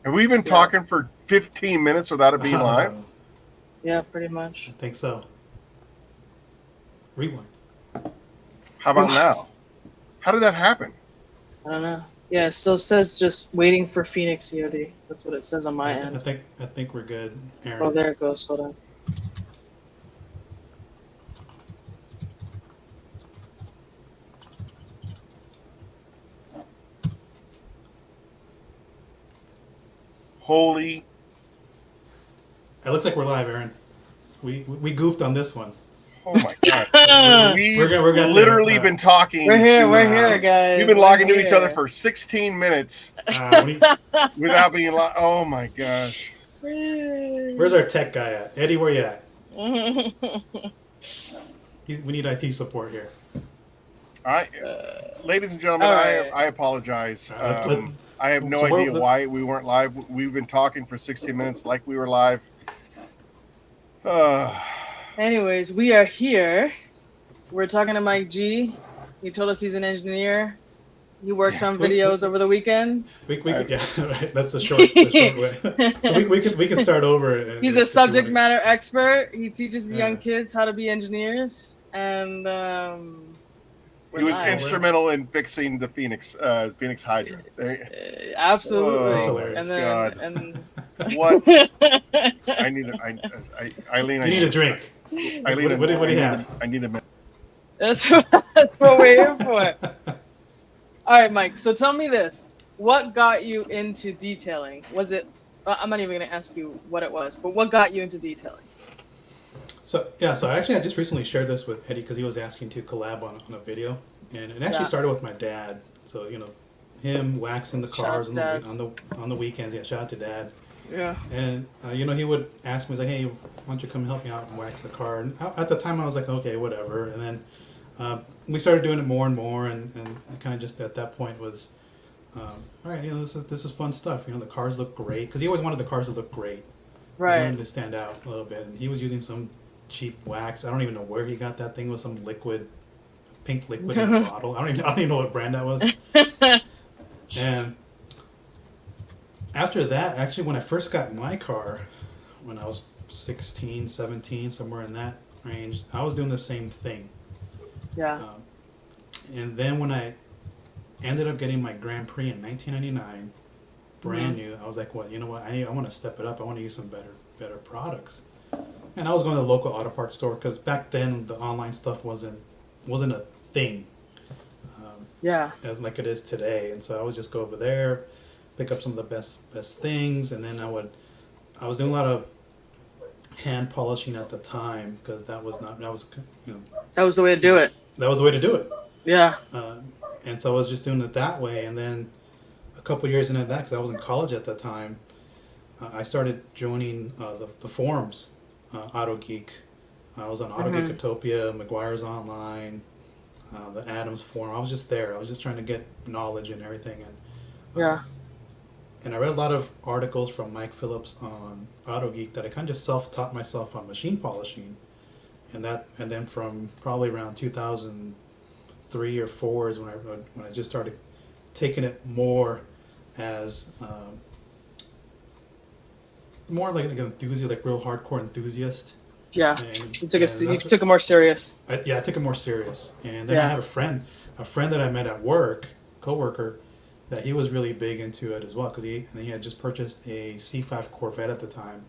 Have we been talking for 15 minutes without it being live? Yeah, pretty much. I think so. Rewind. How about now? How did that happen? I don't know. Yeah, it still says just waiting for Phoenix E.O.D. That's what it says on my end. I think we're good, Aaron. Oh, there it goes. Hold on. Holy. It looks like we're live, Aaron. We goofed on this one. Oh my God. We've literally been talking. We're here, guys. We've been logging to each other for 16 minutes without being live. Oh my gosh. Where's our tech guy at? Eddie, where you at? We need IT support here. Ladies and gentlemen, I apologize. I have no idea why we weren't live. We've been talking for 60 minutes like we were live. Anyways, we are here. We're talking to Mike G. He told us he's an engineer. He works on videos over the weekend. Right. That's the short way. So we can start over. He's a subject matter expert. He teaches the young kids how to be engineers, and he was instrumental in fixing the Phoenix Hydra. Absolutely. That's hilarious. And what? Eileen. You need a drink. Eileen, what do you have? I need a minute. That's what we're here for. All right, Mike. So tell me this: what got you into detailing? Was it? I'm not even going to ask you what it was, but what got you into detailing? So actually I just recently shared this with Eddie because he was asking to collab on a video, and it actually started with my dad. So him waxing the cars on the weekends. Yeah, shout out to Dad. Yeah. And he would ask me, he's like, hey, why don't you come help me out and wax the car? And at the time I was like, okay, whatever. And then we started doing it more and more, and kind of just at that point was, all right, this is fun stuff. The cars look great because he always wanted the cars to look great. Right. He wanted to stand out a little bit, and he was using some cheap wax. I don't even know where he got that thing. It was some pink liquid in a bottle. I don't even know what brand that was. And after that, actually, when I first got my car, when I was 16, 17, somewhere in that range, I was doing the same thing. Yeah. And then when I ended up getting my Grand Prix in 1999, brand new, I was like, well, you know what? I want to step it up. I want to use some better products. And I was going to the local auto parts store because back then the online stuff wasn't a thing. As like it is today. And so I would just go over there, pick up some of the best things, and then I was doing a lot of hand polishing at the time because that was the way to do it. That was the way to do it. Yeah. And so I was just doing it that way, and then a couple years into that, because I was in college at the time, I started joining the forums, Auto Geek. I was on Auto Geekotopia, McGuire's Online, the Adams forum. I was just there. I was just trying to get knowledge and everything. And and I read a lot of articles from Mike Phillips on Auto Geek that I kind of just self-taught myself on machine polishing, and then from probably around 2003 or 4 is when I just started taking it more as more like an enthusiast, like real hardcore enthusiast. Yeah, you took it more serious. I took it more serious. And then I had a friend that I met at work, coworker, that he was really big into it as well because he had just purchased a C5 Corvette at the time.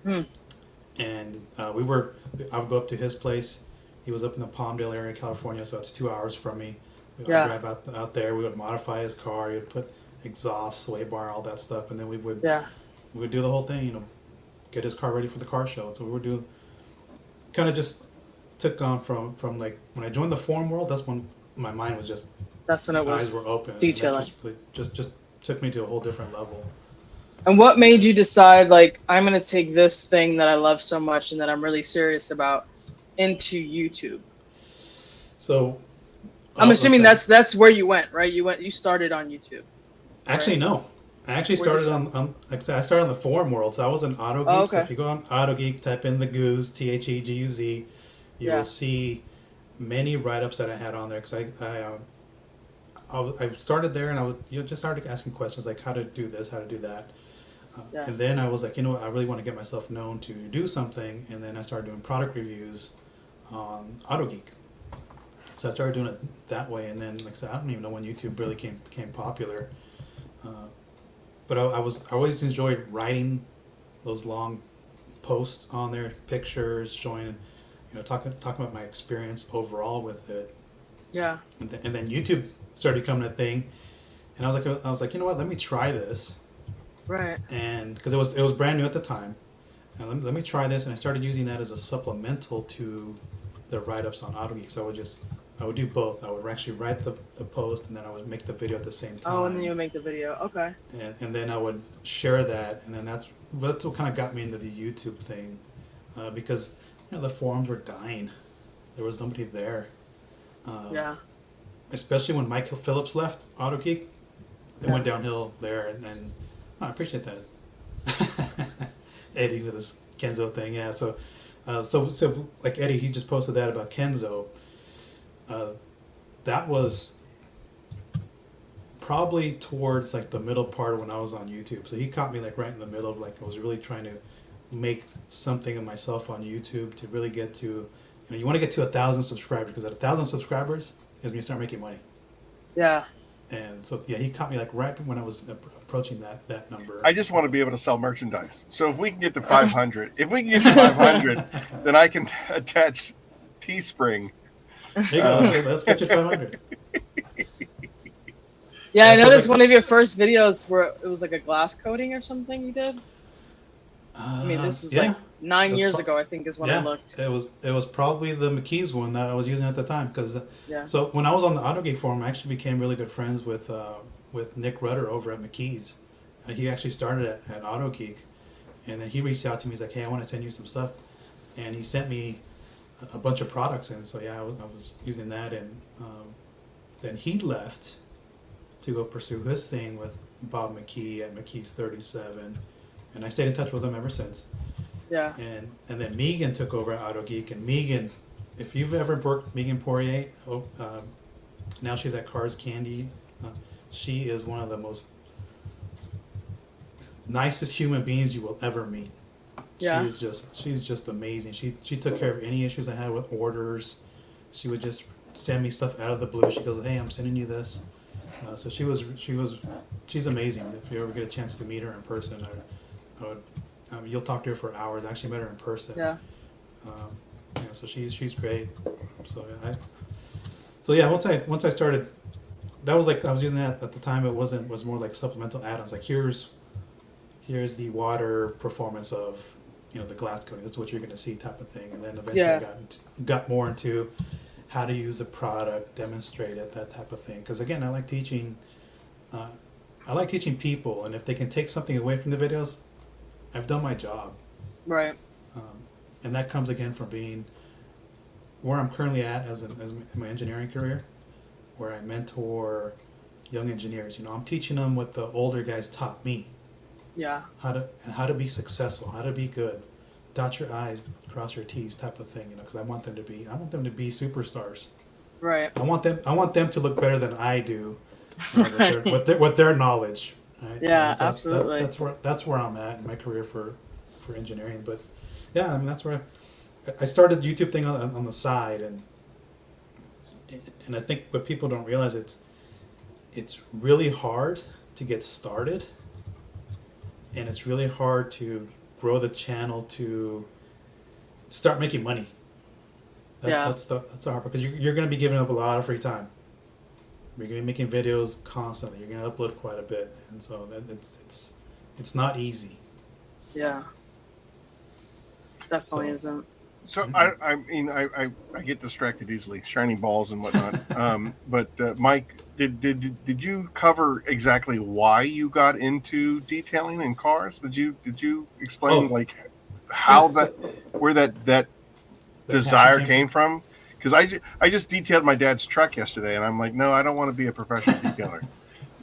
And I would go up to his place. He was up in the Palmdale area, California, so it's 2 hours from me. I'd drive out there. We would modify his car. He would put exhaust, sway bar, all that stuff, and then we would do the whole thing. Get his car ready for the car show. So we would do. Kind of just took on from like when I joined the forum world. That's when my mind was just. That's when it was. Eyes were open. Detailing. Just took me to a whole different level. And what made you decide, like, I'm going to take this thing that I love so much and that I'm really serious about into YouTube? So, I'm assuming that's where you went, right? You started on YouTube. Actually, no. I actually started on like I said, I started on the forum world. So I was an Auto Geek. So if you go on Auto Geek, type in the Goos, THEGUZ, you will see many write-ups that I had on there because I started there and I was just started asking questions like how to do this, how to do that. And then I was like, you know what, I really want to get myself known to do something. And then I started doing product reviews on AutoGeek. So I started doing it that way. And then, like I said, I don't even know when YouTube really became popular. But I always enjoyed writing those long posts on there, pictures showing, talking about my experience overall with it. Yeah. And then YouTube started becoming a thing, and I was like, you know what? Let me try this. Right. And because it was brand new at the time, and let me try this, and I started using that as a supplemental to the write-ups on AutoGeek. So I would do both. I would actually write the post, and then I would make the video at the same time. Oh, and then you would make the video. Okay. And then I would share that, and then that's what kind of got me into the YouTube thing, because the forums were dying. There was nobody there. Yeah. Especially when Mike Phillips left AutoGeek, it went downhill there, and I appreciate that. Eddie with his Kenzo thing, yeah. So like Eddie, he just posted that about Kenzo. That was probably towards like the middle part when I was on YouTube. So he caught me like right in the middle of like I was really trying to make something of myself on YouTube to really get to, you want to get to 1,000 subscribers, because at 1,000 subscribers is when you start making money. Yeah. And so he caught me like right when I was approaching that number. I just want to be able to sell merchandise. So if we can get to 500, then I can attach Teespring. There you go. Let's get you 500. Yeah, I noticed one of your first videos where it was like a glass coating or something you did. I mean, this is like 9 years ago, I think, is when I looked. It was probably the McKee's one that I was using at the time, because so when I was on the AutoGeek forum, I actually became really good friends with Nick Rudder over at McKee's. He actually started at AutoGeek, and then he reached out to me. He's like, "Hey, I want to send you some stuff," and he sent me a bunch of products, and so I was using that, and then he left to go pursue his thing with Bob McKee at McKee's 37, and I stayed in touch with him ever since. Yeah. And then Megan took over at AutoGeek, and Megan, if you've ever worked with Megan Poirier, now she's at Cars Candy. She is one of the most nicest human beings you will ever meet. Yeah. She's just amazing. She took care of any issues I had with orders. She would just send me stuff out of the blue. She goes, "Hey, I'm sending you this." So she's amazing. If you ever get a chance to meet her in person, I would. You'll talk to her for hours. I actually met her in person. Yeah. So she's great. So once I started, that was like I was using that at the time. It was more like supplemental add-ons. Like here's the water performance of the glass coating. That's what you're going to see, type of thing. And then eventually I got more into how to use the product, demonstrate it, that type of thing. Because again, I like teaching. I like teaching people, and if they can take something away from the videos, I've done my job. Right. And that comes again from being where I'm currently at as in my engineering career, where I mentor young engineers. I'm teaching them what the older guys taught me. Yeah. How to be successful, how to be good, dot your I's, cross your T's, type of thing. Because I want them to be superstars. Right. I want them to look better than I do, with their knowledge. Right? Yeah, absolutely. That's where I'm at in my career for engineering. But yeah, I mean that's where I started the YouTube thing on the side, and I think what people don't realize, it's really hard to get started, and it's really hard to grow the channel to start making money. That's the hard part, because you're going to be giving up a lot of free time. You're going to be making videos constantly. You're going to upload quite a bit, and so it's not easy. Yeah, definitely isn't. So I mean I get distracted easily, shining balls and whatnot. But Mike, did you cover exactly why you got into detailing in cars? Did you explain like how where that desire came from? Because I just detailed my dad's truck yesterday, and I'm like, no, I don't want to be a professional detailer.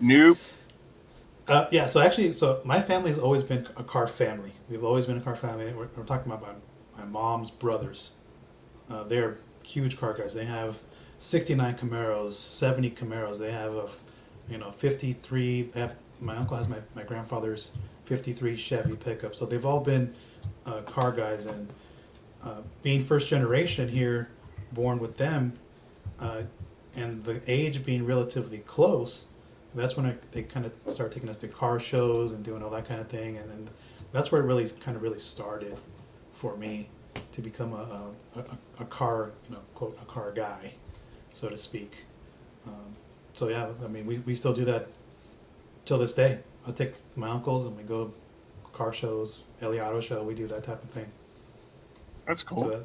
Nope. So my family's always been a car family. We've always been a car family. We're talking about my mom's brothers. They're huge car guys. They have 69 Camaros, 70 Camaros. They have 53. My uncle has my grandfather's '53 Chevy pickup. So they've all been car guys, and being first generation here, born with them, and the age being relatively close, that's when they kind of start taking us to car shows and doing all that kind of thing, and then that's where it really started for me to become a car, quote, a car guy, so to speak. So yeah, I mean, we still do that till this day. I take my uncles and we go car shows, LA Auto Show. We do that type of thing. That's cool. So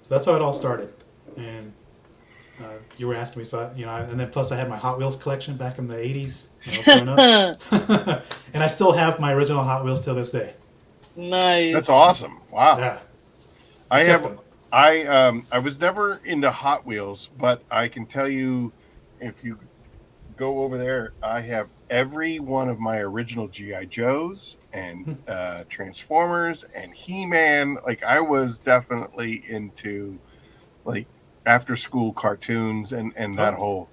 that's how it all started. And you were asking me, so and then plus I had my Hot Wheels collection back in the '80s when I was growing up, and I still have my original Hot Wheels till this day. Nice. That's awesome. Wow. Yeah, I was never into Hot Wheels, but I can tell you, if you go over there, I have every one of my original GI Joes and Transformers and He-Man. Like, I was definitely into like after school cartoons and that whole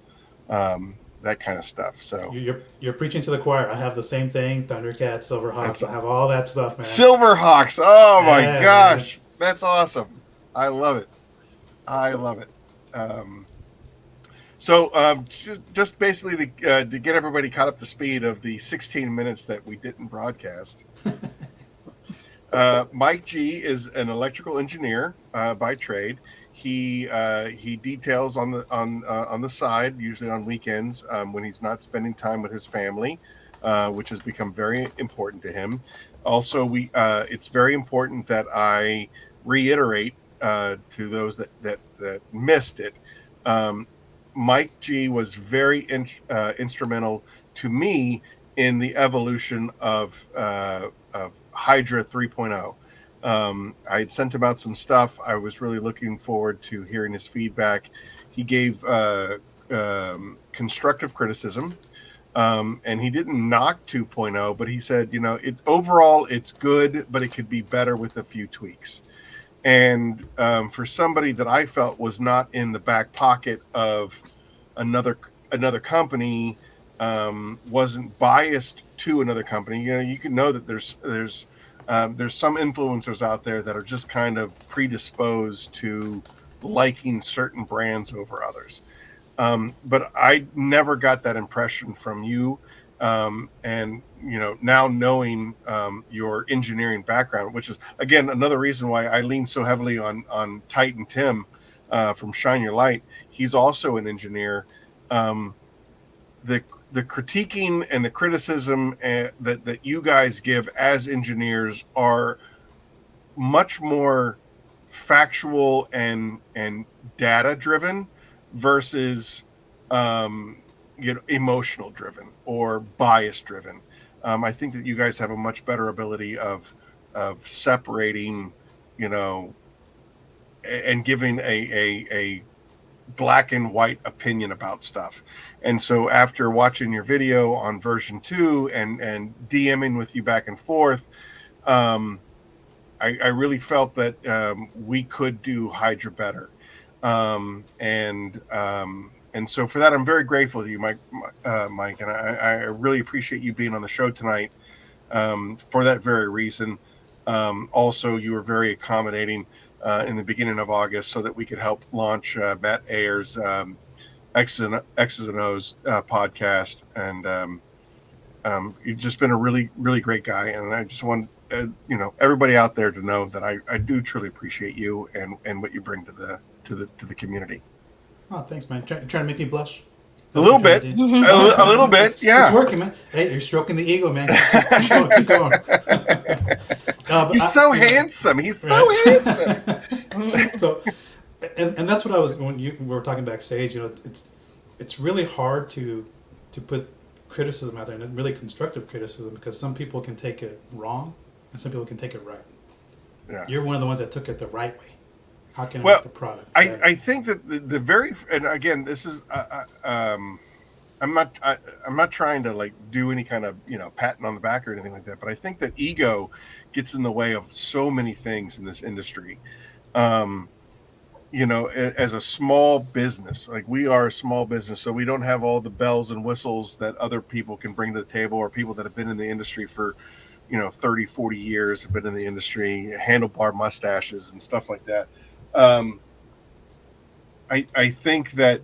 that kind of stuff. So you're preaching to the choir. I have the same thing. Thundercats, Silverhawks. I have all that stuff, man. Silverhawks. Oh my Yeah, gosh, man. that's awesome. I love it. So just basically to get everybody caught up to speed of the 16 minutes that we didn't broadcast. Mike G is an electrical engineer by trade. He details on the side, usually on weekends when he's not spending time with his family, which has become very important to him. Also, it's very important that I reiterate to those that missed it. Mike G was very instrumental to me in the evolution of Hydra 3.0. I had sent him out some stuff. I was really looking forward to hearing his feedback. He gave constructive criticism, and he didn't knock 2.0, but he said, overall it's good, but it could be better with a few tweaks. And for somebody that I felt was not in the back pocket of another company, wasn't biased to another company, you can know that there's some influencers out there that are just kind of predisposed to liking certain brands over others. But I never got that impression from you. And now knowing your engineering background, which is again another reason why I lean so heavily on Titan Tim from Shine Your Light. He's also an engineer. The critiquing and the criticism that you guys give as engineers are much more factual and data driven versus emotional driven or bias driven. I think that you guys have a much better ability of separating, and giving a black and white opinion about stuff. And so after watching your video on version 2 and DMing with you back and forth, I really felt that we could do Hydra better. And so for that, I'm very grateful to you, Mike, and I really appreciate you being on the show tonight for that very reason. Also, you were very accommodating in the beginning of August so that we could help launch Matt Ayer's X's and O's podcast. And you've just been a really, really great guy. And I just want everybody out there to know that I do truly appreciate you and what you bring to the community. Oh, thanks, man. Trying to make me blush. A little bit, a little bit, yeah. It's working, man. Hey, you're stroking the ego, man. Keep going. He's so handsome. He's so handsome. So, and that's what I was when we were talking backstage. It's really hard to put criticism out there, and really constructive criticism, because some people can take it wrong and some people can take it right. Yeah. You're one of the ones that took it the right way. How can I make the product better? I think that the very, and again, this is I'm not trying to do any kind of patting on the back or anything like that, but I think that ego gets in the way of so many things in this industry. As a small business, we are a small business, so we don't have all the bells and whistles that other people can bring to the table, or people that have been in the industry for 30, 40 years, have been in the industry, handlebar mustaches and stuff like that. I think that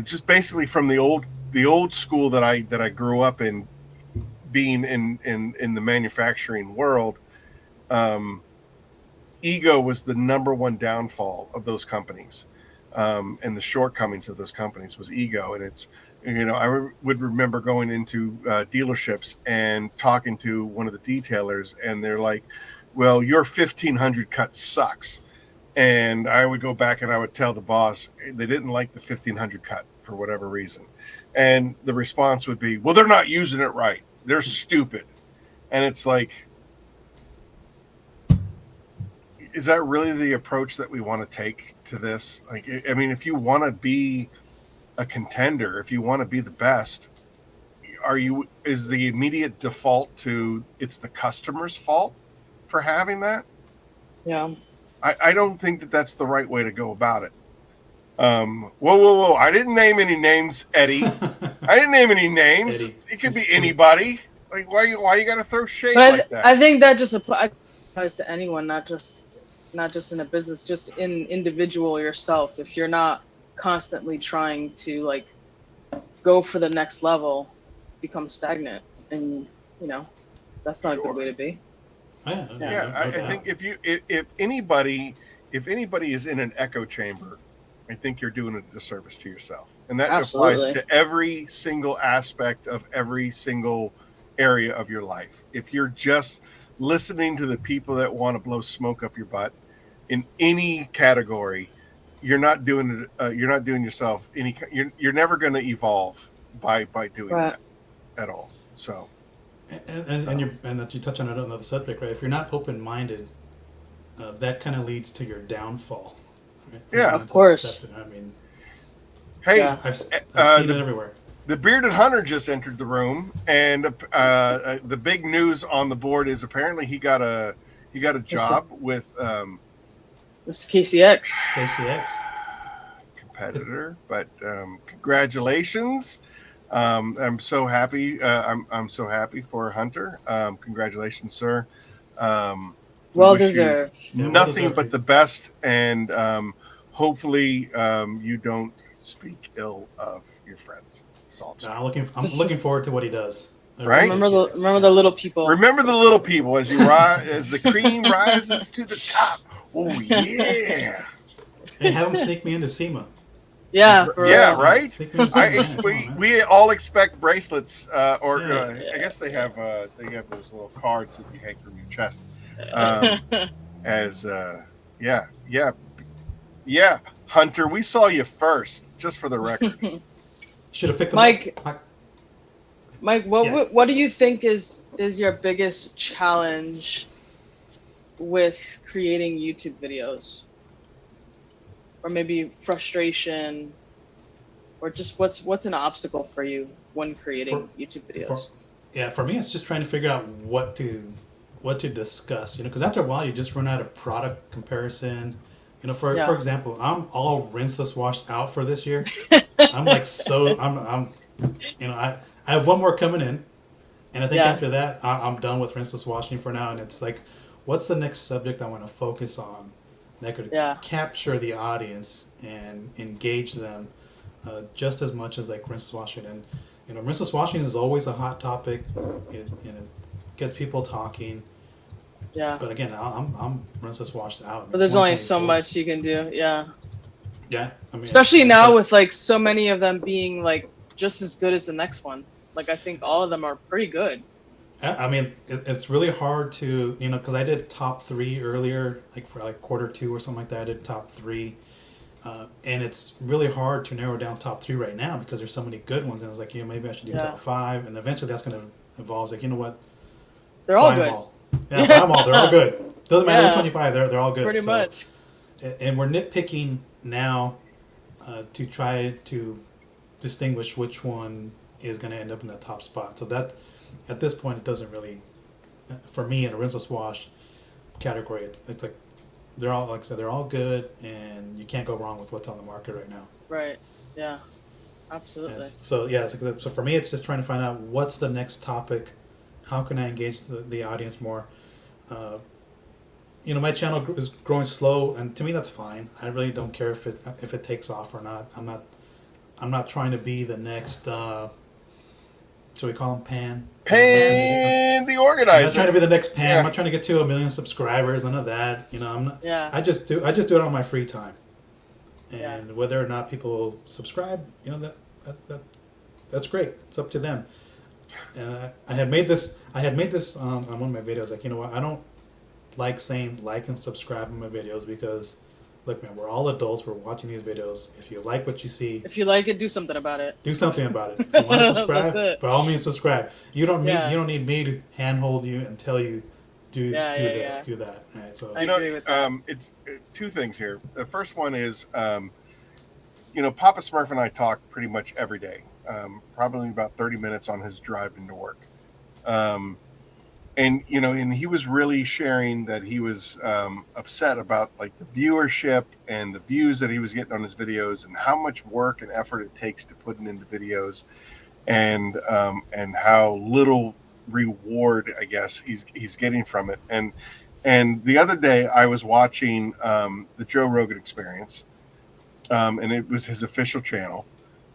just basically from the old school that I grew up in, being in the manufacturing world, ego was the number one downfall of those companies, and the shortcomings of those companies was ego. And it's, I would remember going into dealerships and talking to one of the detailers, and they're like, well, your 1500 cut sucks. And I would go back and I would tell the boss they didn't like the 1500 cut for whatever reason. And the response would be, well, they're not using it right. They're stupid. And it's like, is that really the approach that we want to take to this? Like, I mean, if you want to be a contender, if you want to be the best, is the immediate default to it's the customer's fault for having that? Yeah. I don't think that that's the right way to go about it. Whoa. I didn't name any names, Eddie. I didn't name any names. Eddie. It could be anybody. Like, why you got to throw shade But like that? I think that just applies to anyone, not just in a business, just in individual yourself. If you're not constantly trying to like go for the next level, become stagnant, and that's not a good way to be. I think if anybody is in an echo chamber, I think you're doing a disservice to yourself, and that applies to every single aspect of every single area of your life. If you're just listening to the people that want to blow smoke up your butt in any category, you're not doing yourself any. You're never going to evolve by doing that at all. So. And that you touch on another subject, right? If you're not open-minded, that kind of leads to your downfall. Right? Yeah, of course. I mean, hey, I've seen it everywhere. The bearded hunter just entered the room, and the big news on the board is apparently he got a job with Mr. KCX. KCX competitor, but congratulations. I'm so happy. I'm so happy for Hunter. Congratulations, sir. Well deserved. Nothing but the best, and hopefully you don't speak ill of your friends. I'm looking forward to what he does. Right? Remember the little people. Remember the little people as you as the cream rises to the top. Oh yeah! And have him sneak me into SEMA. Yeah, right. We all expect bracelets, I guess they have those little cards that you hang from your chest. Hunter, we saw you first, just for the record. Should have picked them Mike. up. Mike, what do you think is your biggest challenge with creating YouTube videos? Or maybe frustration, or just what's an obstacle for you when creating YouTube videos? For me, it's just trying to figure out what to discuss. Because after a while, you just run out of product comparison. For example, I'm all rinseless washed out for this year. I'm like I have one more coming in, and I think after that, I'm done with rinseless washing for now. And it's like, what's the next subject I want to focus on that could capture the audience and engage them just as much as like rinseless washing. And rinseless washing is always a hot topic. It gets people talking. Yeah. But again, I'm rinseless washed out. But there's only so much you can do. Yeah. Yeah. I mean, especially now with like so many of them being like just as good as the next one. Like I think all of them are pretty good. I mean, it's really hard to, because I did top 3 earlier, like for like quarter 2 or something like that. I did top 3, and it's really hard to narrow down top 3 right now because there's so many good ones. And I was like, maybe I should do top 5, and eventually that's going to evolve. Like, you know what? They're all good. Yeah, buy them all. They're all good. Doesn't matter which one you buy. They're all good. Pretty much. And we're nitpicking now to try to distinguish which one is going to end up in that top spot. So that. At this point, it doesn't really, for me, in a rinseless wash category, it's like they're all, like I said, they're all good, and you can't go wrong with what's on the market right now. Right. Yeah. Absolutely. So for me, it's just trying to find out what's the next topic, how can I engage the audience more? My channel is growing slow, and to me that's fine. I really don't care if it takes off or not. I'm not trying to be the next. Should we call him Pan? Pan the I'm organizer. not trying to be the next Pan. Yeah. I'm not trying to get to 1 million subscribers. None of that. I'm not. Yeah. I just do it on my free time, and Yeah. whether or not people subscribe, that's great. It's up to them. And I had made this on one of my videos. Like, you know what? I don't like saying like and subscribe on my videos because, look, man, we're all adults. We're watching these videos. If you like what you see, If you like it, do something about it. do something about it. If you want to subscribe, That's it. by all means, subscribe. You don't Yeah. need me to handhold you and tell you do Yeah, this, yeah. do that. Right? So I agree with that. It's two things here. The first one is, Papa Smurf and I talk pretty much every day, probably about 30 minutes on his drive into work. And he was really sharing that he was upset about like the viewership and the views that he was getting on his videos and how much work and effort it takes to put it into videos, and how little reward, I guess, he's getting from it. And the other day I was watching the Joe Rogan Experience, and it was his official channel.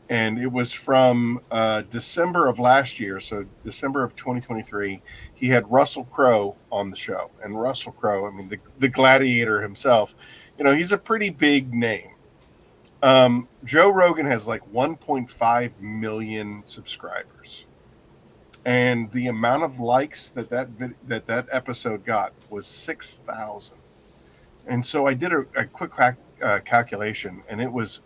And it was from December of last year, so December of 2023. He had Russell Crowe on the show. And Russell Crowe, I mean, the gladiator himself, he's a pretty big name. Joe Rogan has like 1.5 million subscribers. And the amount of likes that episode got was 6,000. And so I did a quick calculation, and it was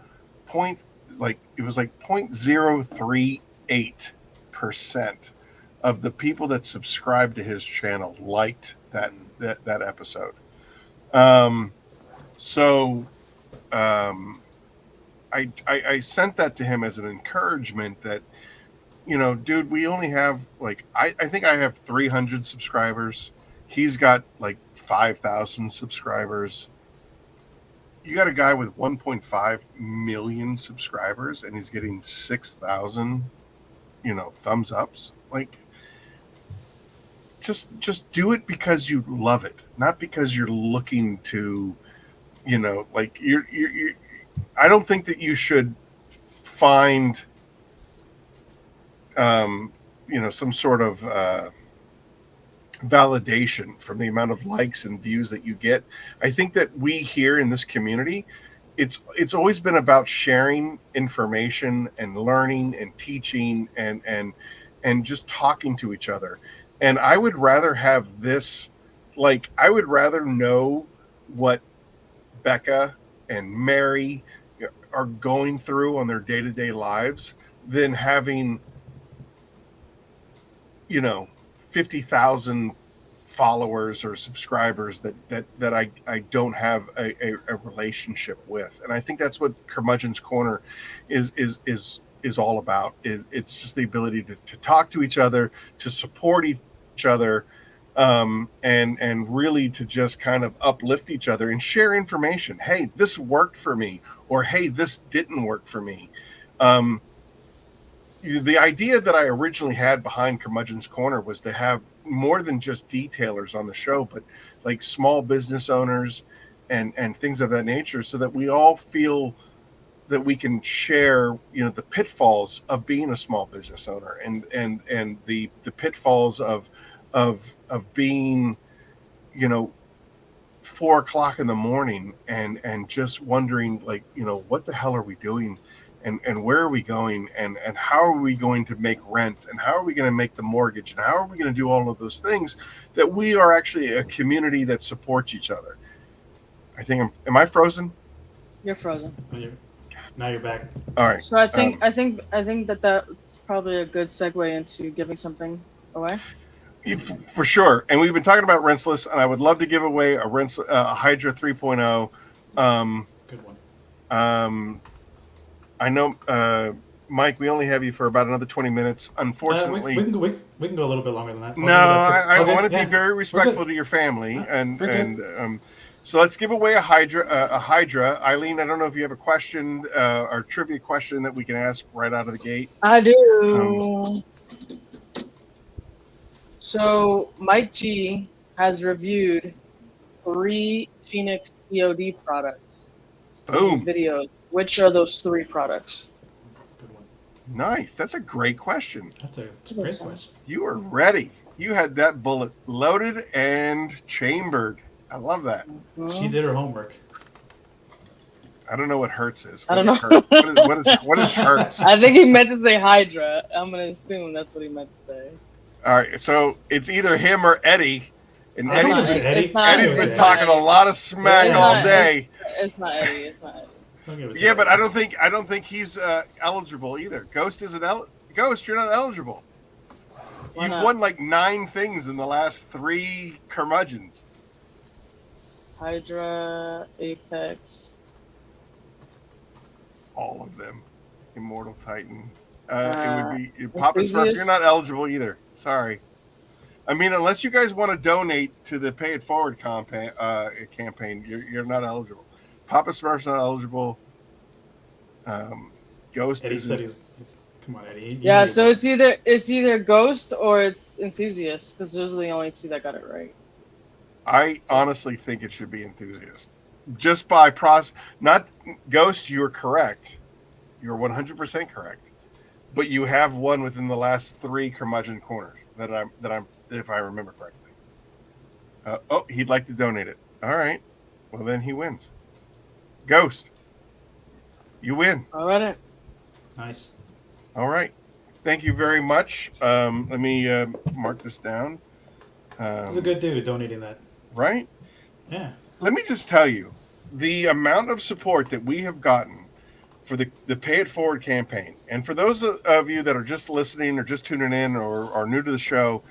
0.038% of the people that subscribed to his channel liked that episode. I sent that to him as an encouragement that, dude, we only have I think I have 300 subscribers. He's got like 5,000 subscribers. You got a guy with 1.5 million subscribers and he's getting 6,000, thumbs ups. Like, just do it because you love it, not because you're looking to, you're I don't think that you should find, some sort of validation from the amount of likes and views that you get. I think that we here in this community, it's always been about sharing information and learning and teaching and just talking to each other. And I would rather have this, I would rather know what Becca and Mary are going through on their day-to-day lives than having 50,000 followers or subscribers that I don't have a relationship with. And I think that's what Curmudgeon's Corner is all about. It's just the ability to talk to each other, to support each other, and really to just kind of uplift each other and share information. Hey, this worked for me, or hey, this didn't work for me. The idea that I originally had behind Curmudgeon's Corner was to have more than just detailers on the show, but like small business owners and things of that nature, so that we all feel that we can share, the pitfalls of being a small business owner and the pitfalls of being, 4 o'clock in the morning and just wondering, what the hell are we doing? And where are we going? And how are we going to make rent? And how are we going to make the mortgage? And how are we going to do all of those things? That we are actually a community that supports each other. I think am I frozen? You're frozen. Now you're back. All right. So I think that's probably a good segue into giving something away. For sure. And we've been talking about Rinseless, and I would love to give away a Hydra 3.0. Good one. I know, Mike, we only have you for about another 20 minutes. Unfortunately, we can go a little bit longer than that. No, I want to yeah. be very respectful to your family, so let's give away a Hydra. Eileen, I don't know if you have a question or trivia question that we can ask right out of the gate. I do. So Mike G has reviewed 3 Phoenix E.O.D. products in his Boom. videos. Which are those 3 products? Good one. Nice. That's a great question. That's a great question. You were ready. You had that bullet loaded and chambered. I love that. She did her homework. I don't know what Hertz is. I What don't is know. Hertz? What is Hertz? I think he meant to say Hydra. I'm gonna assume that's what he meant to say. All right, so it's either him or Eddie, and I'll give it to It's Eddie. not- Eddie's I'll give it been to talking Eddie. a lot of smack Yeah. all It's not- day. It's not Eddie. It's not Eddie. I'll give it to Yeah, but Eddie. I don't think he's eligible either. Ghost isn't Ghost. You're not eligible. Why You've not? won like 9 things in the last 3 curmudgeons. Hydra, Apex. All of them. Immortal Titan. It would be Papa Smurf. Enthusiast? You're not eligible either. Sorry. I mean, unless you guys want to donate to the Pay It Forward campaign, you're not eligible. Papa Smurf's not eligible. Ghost. Eddie isn't- said he's come on, Eddie. You Yeah, know so you it's either Ghost or it's Enthusiast because those are the only 2 that got it right. I honestly think it should be Enthusiast. Just by not Ghost, you're correct. You're 100% correct. But you have won within the last 3 curmudgeon corners that I'm if I remember correctly. He'd like to donate it. All right. Well, then he wins. Ghost, you win. All right. Nice. All right. Thank you very much. Let me mark this down. He's a good dude donating that. Right? Yeah. Let me just tell you, the amount of support that we have gotten for the Pay It Forward campaign, and for those of you that are just listening or just tuning in or are new to the show,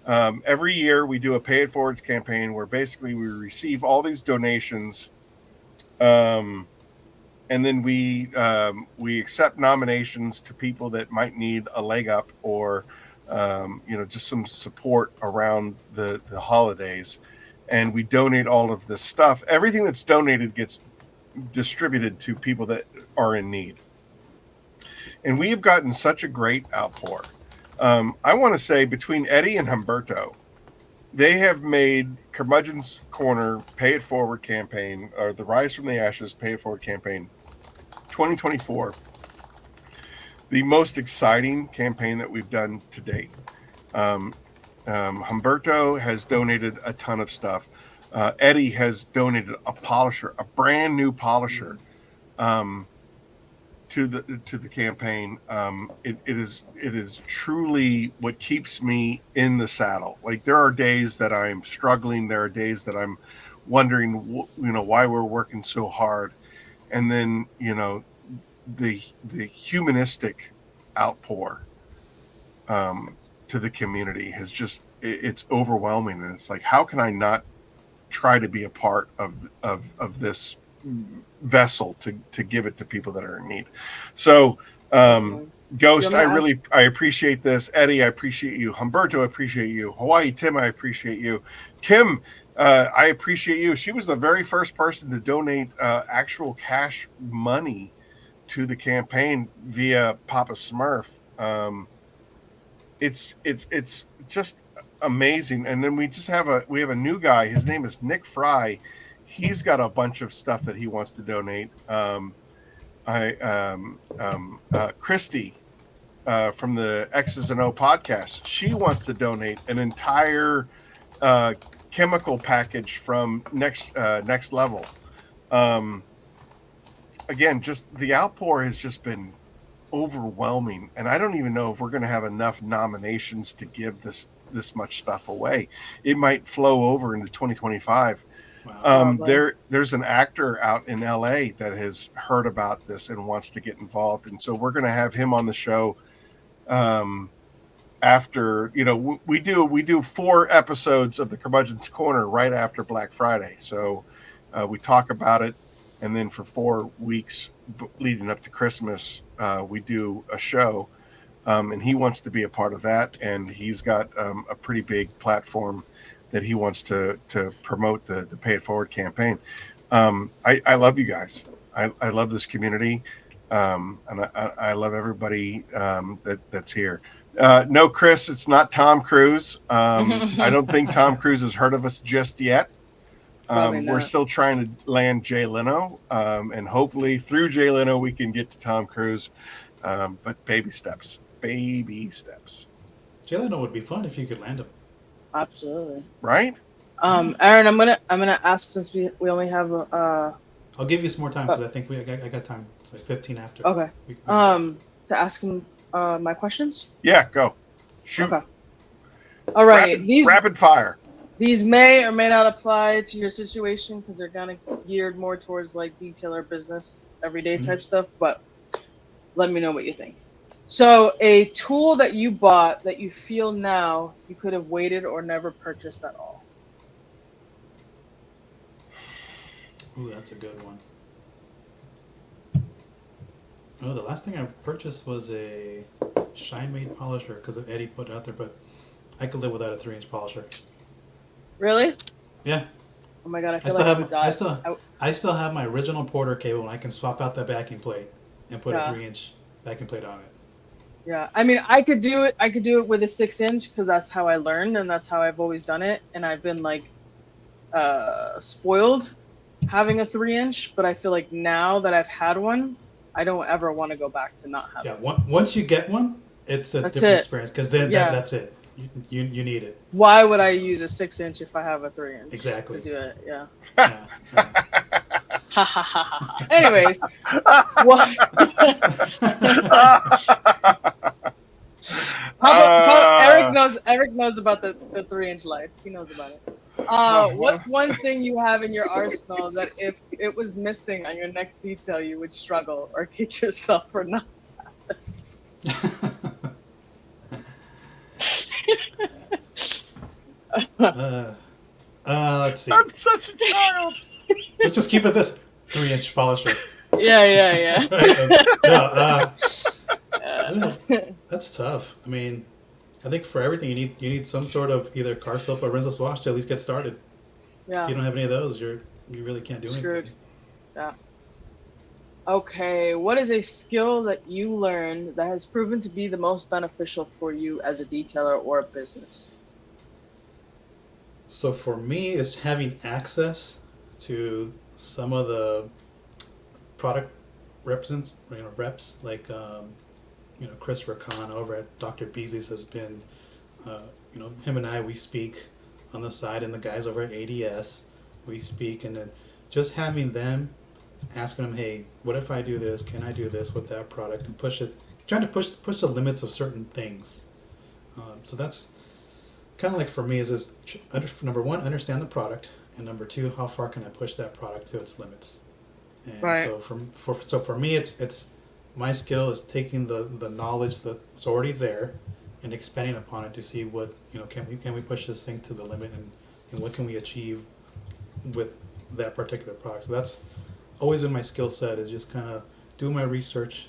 every year we do a Pay It Forwards campaign where basically we receive all these donations, and then we accept nominations to people that might need a leg up or just some support around the holidays. And we donate all of this stuff. Everything that's donated gets distributed to people that are in need. And we have gotten such a great outpour. I want to say between Eddie and Humberto, they have made Curmudgeon's Corner Pay It Forward campaign, or the Rise from the Ashes Pay It Forward campaign 2024, the most exciting campaign that we've done to date. Humberto has donated a ton of stuff. Eddie has donated a polisher, a brand new polisher, to the campaign. It is truly what keeps me in the saddle. Like, there are days that I'm struggling. There are days that I'm wondering, why we're working so hard, and then the humanistic outpour to the community has just, it's overwhelming. And it's like, how can I not try to be a part of this vessel to give it to people that are in need? So Ghost, I appreciate this. Eddie, I appreciate you. Humberto, I appreciate you. Hawaii Tim, I appreciate you. Kim, I appreciate you. She was the very first person to donate actual cash money to the campaign via Papa Smurf. It's just amazing. And then we have a new guy. His name is Nick Fry. He's got a bunch of stuff that he wants to donate. Christy from the X's and O podcast, she wants to donate an entire chemical package from Next Level. Again, just the outpour has just been overwhelming, and I don't even know if we're going to have enough nominations to give this much stuff away. It might flow over into 2025. Wow. There's an actor out in LA that has heard about this and wants to get involved, and so we're going to have him on the show after, we do 4 episodes of the Curmudgeon's Corner right after Black Friday. So we talk about it, and then for 4 weeks leading up to Christmas, we do a show, and he wants to be a part of that, and he's got a pretty big platform that he wants to promote the Pay It Forward campaign. I love you guys. I love this community, and I love everybody that's here. No, Chris, it's not Tom Cruise. I don't think Tom Cruise has heard of us just yet. Probably We're not. still trying to land Jay Leno, and hopefully through Jay Leno we can get to Tom Cruise. But baby steps, baby steps. Jay Leno would be fun if you could land him. Absolutely. Right? Aaron, I'm gonna ask, since we only have I'll give you some more time because I think I got time. It's like 15 after. okay. We To ask him my questions. Yeah, go. Shoot. Okay. All right. Rapid fire. These may or may not apply to your situation because they're kind of geared more towards like detailer business, everyday type stuff. But let me know what you think. So, a tool that you bought that you feel now you could have waited or never purchased at all. Ooh, that's a good one. Oh, the last thing I purchased was a Shine Made polisher because Eddie put it out there, but I could live without a 3-inch polisher. Really? Yeah. Oh my god, I feel like I would die. I still have my original Porter cable, and I can swap out that backing plate and put a 3-inch backing plate on it. Yeah, I mean, I could do it. I could do it with a 6-inch because that's how I learned and that's how I've always done it. And I've been like spoiled having a 3-inch. But I feel like now that I've had one, I don't ever want to go back to not having. Yeah, once you get one, it's a different experience because then that's it. You need it. Why would I use a 6-inch if I have a 3-inch? Exactly. To do it, yeah. Yeah. Ha ha ha ha. Anyways, what? Eric knows about the 3-inch life. He knows about it. What's one thing you have in your arsenal that if it was missing on your next detail, you would struggle or kick yourself for not let's see. I'm such a child. Let's just keep it this 3-inch polisher. Yeah. No, that's tough. I mean, I think for everything you need some sort of either car soap or rinseless wash to at least get started. Yeah. If you don't have any of those, you really can't do Screwed. anything. Yeah. Okay, what is a skill that you learned that has proven to be the most beneficial for you as a detailer or a business? So for me, it's having access to some of the product reps, like Christopher Kahn over at Dr. Beasley's has been, him and I, we speak on the side, and the guys over at ADS, we speak, and then just having them, asking them, hey, what if I do this? Can I do this with that product? And trying to push the limits of certain things. So that's kind of like for me is number one, understand the product, and number two, how far can I push that product to its limits? And right. So for me, it's my skill is taking the knowledge that's already there and expanding upon it to see what can we push this thing to the limit and what can we achieve with that particular product. So that's always been my skill set, is just kind of doing my research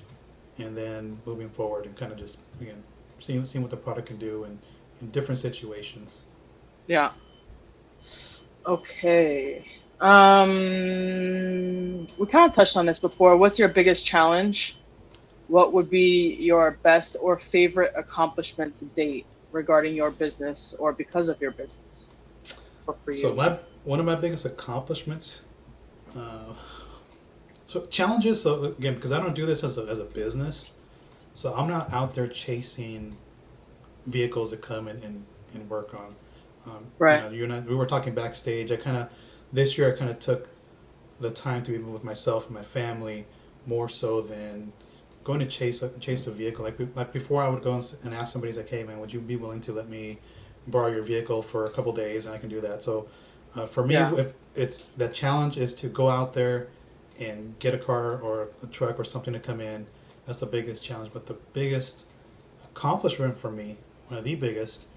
and then moving forward and kind of just again seeing what the product can do in different situations. Yeah. Okay. We kind of touched on this before. What's your biggest challenge? What would be your best or favorite accomplishment to date regarding your business or because of your business? Or for you? So one of my biggest accomplishments, so challenges. So again, because I don't do this as a business, so I'm not out there chasing vehicles that come and work on. Right. We were talking backstage. This year I took the time to be with myself and my family more so than going to chase a vehicle. Like before, I would go and ask somebody, like, hey man, would you be willing to let me borrow your vehicle for a couple days, and I can do that. So for me, if it's the challenge is to go out there and get a car or a truck or something to come in. That's the biggest challenge. But the biggest accomplishment for me, one of the biggest,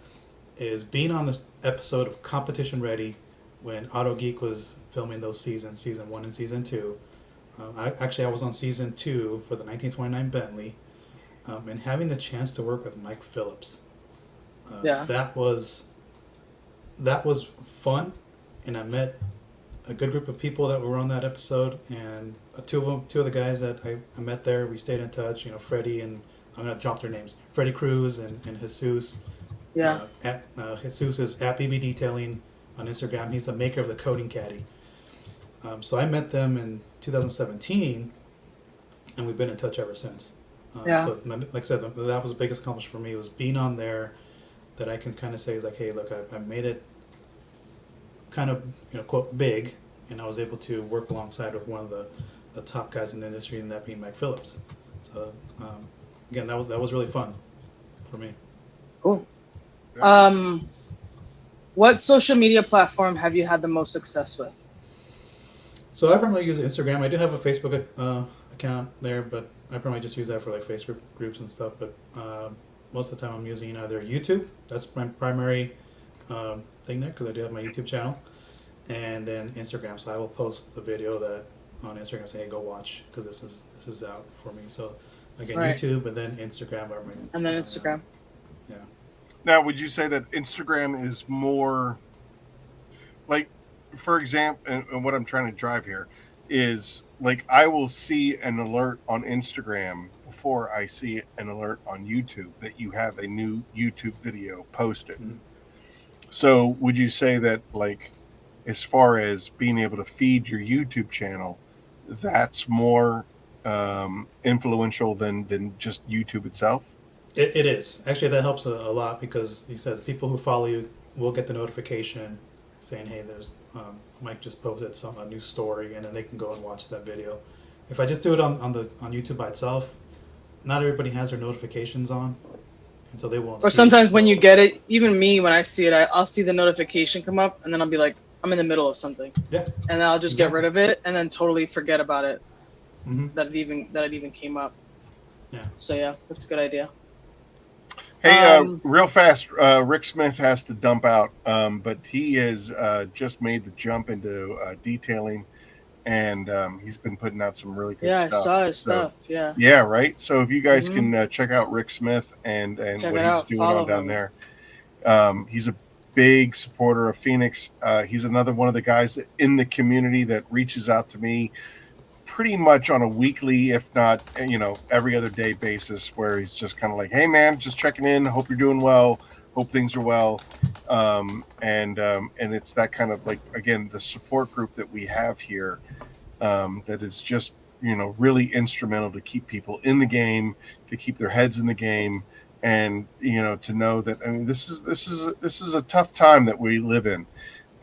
is being on the episode of Competition Ready when Auto Geek was filming those seasons, season 1 and season 2. I was on season 2 for the 1929 Bentley, and having the chance to work with Mike Phillips. That was fun, and I met a good group of people that were on that episode, and two of the guys that I met there, we stayed in touch. Freddie and I'm gonna drop their names: Freddie Cruz and Jesus. Yeah. Jesus is at BB Detailing on Instagram. He's the maker of the Coding Caddy. So I met them in 2017, and we've been in touch ever since. Yeah. So like I said, that was the biggest accomplishment for me, was being on there. That I can kind of say is like, hey, look, I made it kind of, quote, big, and I was able to work alongside with one of the top guys in the industry, and that being Mike Phillips. So again, that was really fun for me. Cool. What social media platform have you had the most success with? So I primarily use Instagram. I do have a Facebook account there, but I primarily just use that for like Facebook groups and stuff. But most of the time I'm using either YouTube. That's my primary thing there, because I do have my YouTube channel, and then Instagram. So I will post the video that on Instagram, say, hey, go watch, because this is out for me. So again, Right. YouTube, and then Instagram. And then Instagram. Yeah. Now, would you say that Instagram is more like, for example, and what I'm trying to drive here is like, I will see an alert on Instagram before I see an alert on YouTube that you have a new YouTube video posted. Mhm. So would you say that, like, as far as being able to feed your YouTube channel, that's more influential than just YouTube itself? It is. Actually, that helps a lot, because you said people who follow you will get the notification saying, hey, there's Mike just posted a new story, and then they can go and watch that video. If I just do it on YouTube by itself, not everybody has their notifications on, and so they won't Or see sometimes it when you until- get it, even me, when I see it, I'll see the notification come up, and then I'll be like, I'm in the middle of something, Yeah. and then I'll just get rid of it, and then totally forget about it, Mm-hmm. that it even came up. Yeah. So yeah, that's a good idea. Hey, Um, real fast, Rick Smith has to dump out, but he has just made the jump into detailing, and he's been putting out some really good Yeah, stuff. I saw his So, stuff. Yeah. yeah, right. So if you guys Mhm. can check out Rick Smith and Check what it he's out. doing Follow on down him. there, he's a big supporter of Phoenix. He's another one of the guys in the community that reaches out to me pretty much on a weekly, if not, every other day basis, where he's just kind of like, hey man, just checking in, hope you're doing well, hope things are well. And it's that kind of, like, again, the support group that we have here, that is just, really instrumental to keep people in the game, to keep their heads in the game, and to know that, I mean, this is a tough time that we live in,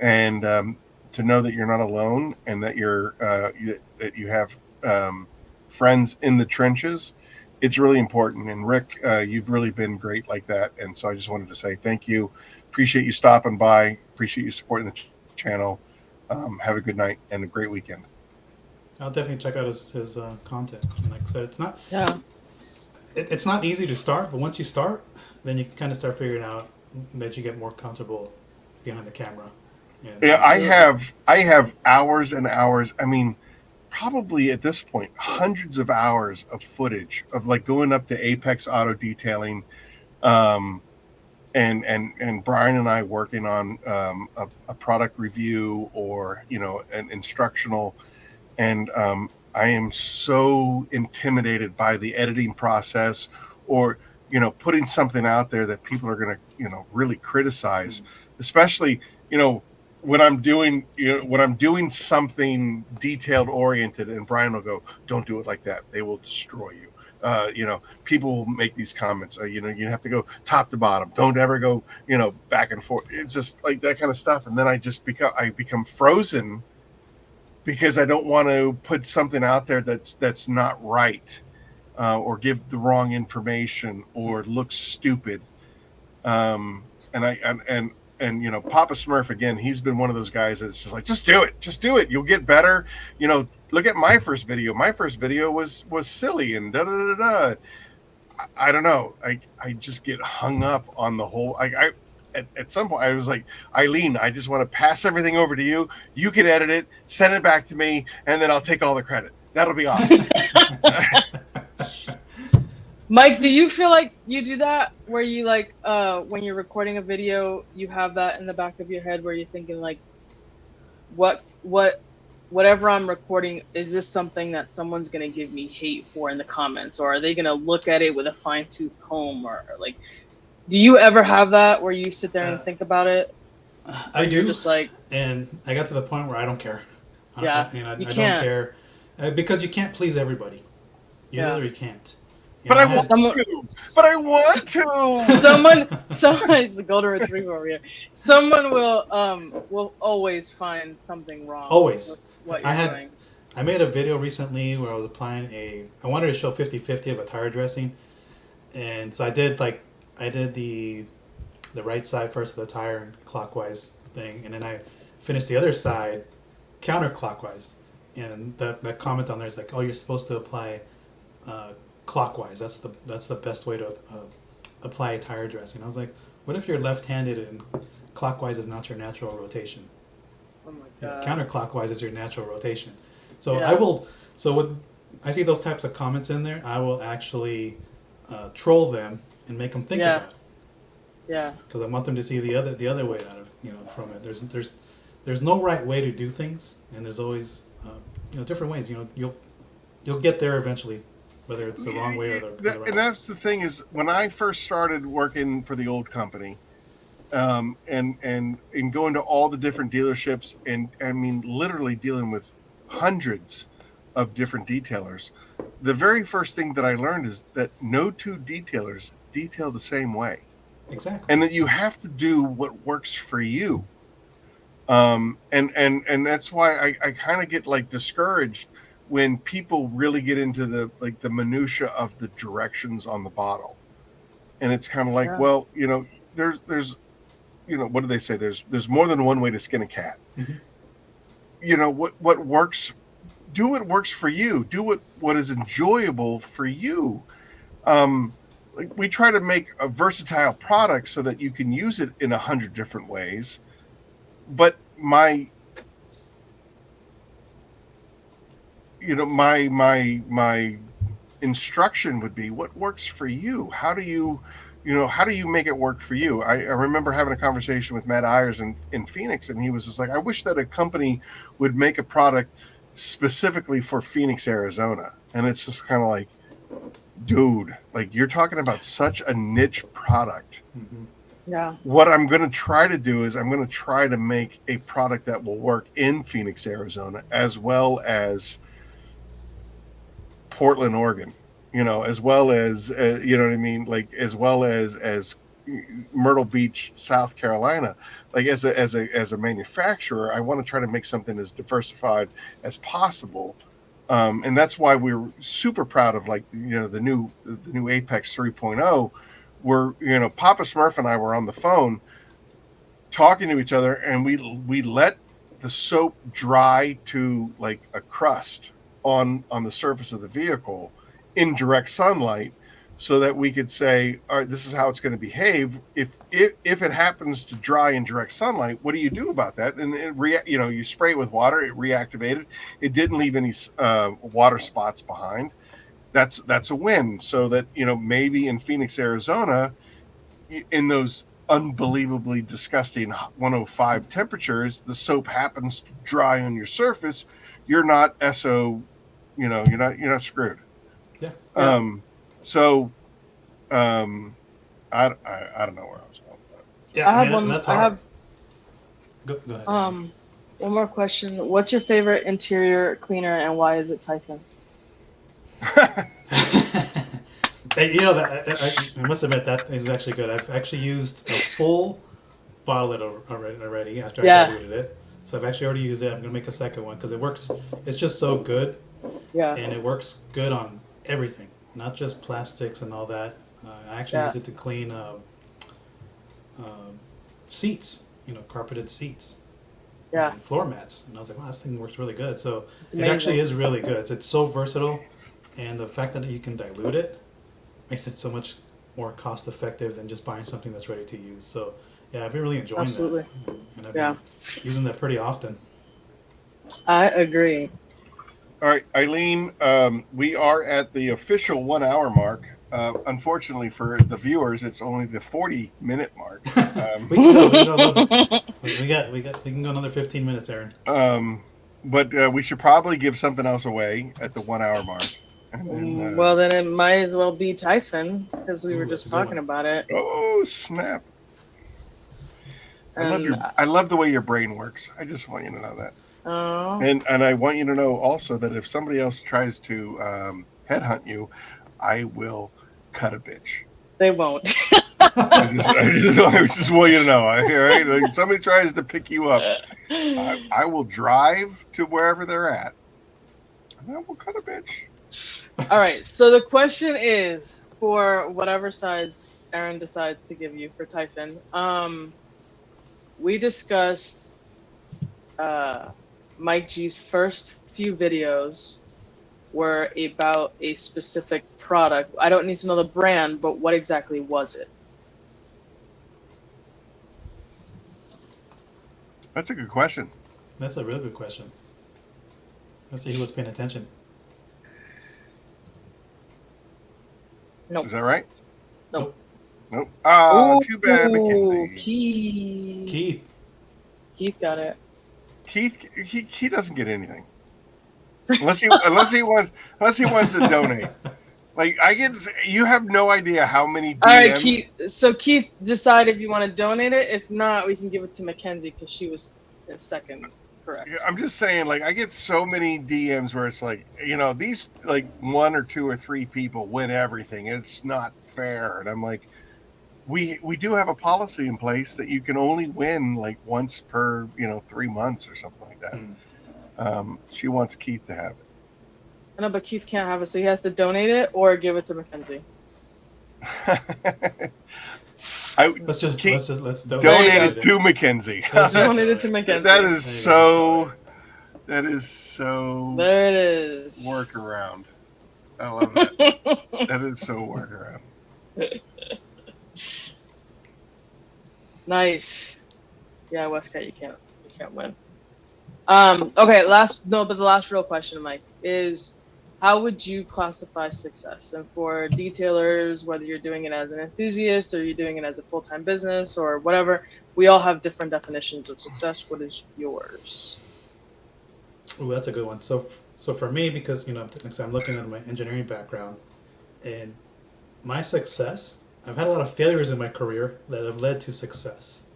and to know that you're not alone, and that that you have friends in the trenches. It's really important. And Rick, you've really been great like that. And so I just wanted to say thank you. Appreciate you stopping by. Appreciate you supporting the channel. Have a good night and a great weekend. I'll definitely check out his content. And like I said, Yeah. it's not easy to start, but once you start, then you kind of start figuring out that you get more comfortable behind the camera. And, Yeah, I have hours and hours. I mean, probably at this point, hundreds of hours of footage of, like, going up to Apex Auto Detailing, and Brian and I working on a product review, or an instructional, and I am so intimidated by the editing process, or putting something out there that people are going to really criticize, especially when I'm doing something detailed oriented, and Brian will go, don't do it like that, they will destroy you. People will make these comments, you have to go top to bottom, don't ever go back and forth. It's just like that kind of stuff, and then I become frozen, because I don't want to put something out there that's not right, or give the wrong information, or look stupid. And Papa Smurf, again, he's been one of those guys that's just like, just do it, you'll get better. Look at my first video. My first video was silly, and da da da da. I don't know. I just get hung up on the whole. At some point I was like, Eileen, I just want to pass everything over to you. You can edit it, send it back to me, and then I'll take all the credit. That'll be awesome. Mike, do you feel like you do that, where you, like, when you're recording a video, you have that in the back of your head where you're thinking, like, what whatever I'm recording, is this something that someone's gonna give me hate for in the comments, or are they gonna look at it with a fine tooth comb, or like, do you ever have that where you sit there and think about it? I You're do, just like, and I got to the point where I don't care. yeah, you I don't can't. care because you can't please everybody. You Yeah. literally can't. But I had want Someone- to. But I want to. Someone is the golden retriever over here. Someone will always find something wrong Always. with what I you're had- doing. I made a video recently where I was applying I wanted to show 50-50 of a tire dressing, and so I did the right side first of the tire clockwise thing, and then I finished the other side counterclockwise. And that comment on there is like, oh, you're supposed to apply clockwise. That's the best way to apply a tire dressing. I was like, what if you're left-handed and clockwise is not your natural rotation? Oh my god. Counterclockwise is your natural rotation. So Yeah. I will. So when I see those types of comments in there, I will actually troll them and make them think Yeah. about it, Yeah. because I want them to see the other way out of from it. There's no right way to do things, and there's always different ways. You'll get there eventually, whether it's the wrong way or the right And way. that's the thing is, when I first started working for the old company, and going to all the different dealerships, and I mean literally dealing with hundreds of different detailers, the very first thing that I learned is that no two detailers detail the same way, Exactly. and that you have to do what works for you. And that's why I kind of get like discouraged when people really get into the minutia of the directions on the bottle, and it's kind of like, Yeah. well, there's what do they say? There's more than one way to skin a cat. Mhm. What works, do what works for you. Do what is enjoyable for you. Like, we try to make a versatile product so that you can use it in 100 different ways. But my instruction would be, what works for you? How do you make it work for you? I remember having a conversation with Matt Ayers in Phoenix, and he was just like, I wish that a company would make a product specifically for Phoenix, Arizona. And it's just kind of like, dude, like, you're talking about such a niche product. Mhm. Yeah. What I'm going to try to do is I'm going to try to make a product that will work in Phoenix, Arizona, as well as Portland, Oregon, as well as, you know what I mean? Like, as well as Myrtle Beach, South Carolina. Like, as a manufacturer, I want to try to make something as diversified as possible. And that's why we're super proud of, like, the new Apex 3.0, where, Papa Smurf and I were on the phone talking to each other, and we let the soap dry to like a crust on the surface of the vehicle in direct sunlight, so that we could say, all right, this is how it's going to behave if it happens to dry in direct sunlight. What do you do about that? And you spray it with water, it reactivated, it didn't leave any water spots behind. That's a win. So that, maybe in Phoenix, Arizona, in those unbelievably disgusting 105 temperatures, the soap happens to dry on your surface. You're not you're not screwed. Yeah. So I don't know where I was going with that. Yeah. I have mean, one. That's I hard. have Go ahead. one more question. What's your favorite interior cleaner, and why is it Typhon? Hey, I must admit that is actually good. I've actually used a full bottle of it already after Yeah. I diluted it. So I've actually already used it. I'm gonna make a second one because it works. It's just so good, Yeah. and it works good on everything, not just plastics and all that. I actually Yeah. used it to clean seats, carpeted seats. Yeah. And floor mats, and I was like, wow, this thing works really good. So It's it actually amazing. is really good. It's so versatile, and the fact that you can dilute it makes it so much more cost effective than just buying something that's ready to use. So yeah, I've been really enjoying Absolutely. that, and I've Yeah. been using that pretty often. I agree. All right, Eileen, we are at the official 1 hour mark. Unfortunately for the viewers, it's only the 40-minute mark. We can go. We can go. We can go another 15 minutes, Aaron. but we should probably give something else away at the 1 hour mark. And then, Well, then it might as well be Typhon because we were Ooh, that's just a good talking one. about it. oh snap! And I love the way your brain works. I just want you to know that. oh, And I want you to know also that if somebody else tries to headhunt you, I will cut a bitch. they won't. I just want you to know. All right, like if somebody tries to pick you up, I will drive to wherever they're at, and I will cut a bitch. All right. So the question is for whatever size Aaron decides to give you for Typhon. We discussed Mike G's first few videos were about a specific product. I don't need to know the brand, but what exactly was it? That's a good question. That's a real good question. Let's see who was paying attention. Nope. Is that right? Nope. Nope. Ah, too bad, Ooh, Mackenzie. Keith. Keith got it. Keith, he doesn't get anything unless he wants to donate. Like you have no idea how many DMs. All right, Keith. So Keith, decide if you want to donate it. If not, we can give it to Mackenzie because she was in second. Correct. I'm just saying, like, I get so many DMs where it's like, these like 1 or 2 or 3 people win everything. It's not fair, and I'm like, we do have a policy in place that you can only win like once per 3 months or something like that. She wants Keith to have it. I know, but Keith can't have it, so he has to donate it or give it to Mackenzie. Let's donate There you it to Mackenzie. Donate it to Mackenzie. That is so. That is so. There it is. Workaround. I love that. That is so workaround. Nice. Yeah, Westcat, you can't win. Okay, the last real question, Mike, is how would you classify success? And for detailers, whether you're doing it as an enthusiast or you're doing it as a full-time business or whatever, we all have different definitions of success. What is yours? Oh, that's a good one. So for me, because I'm looking at my engineering background, and my success, I've had a lot of failures in my career that have led to success.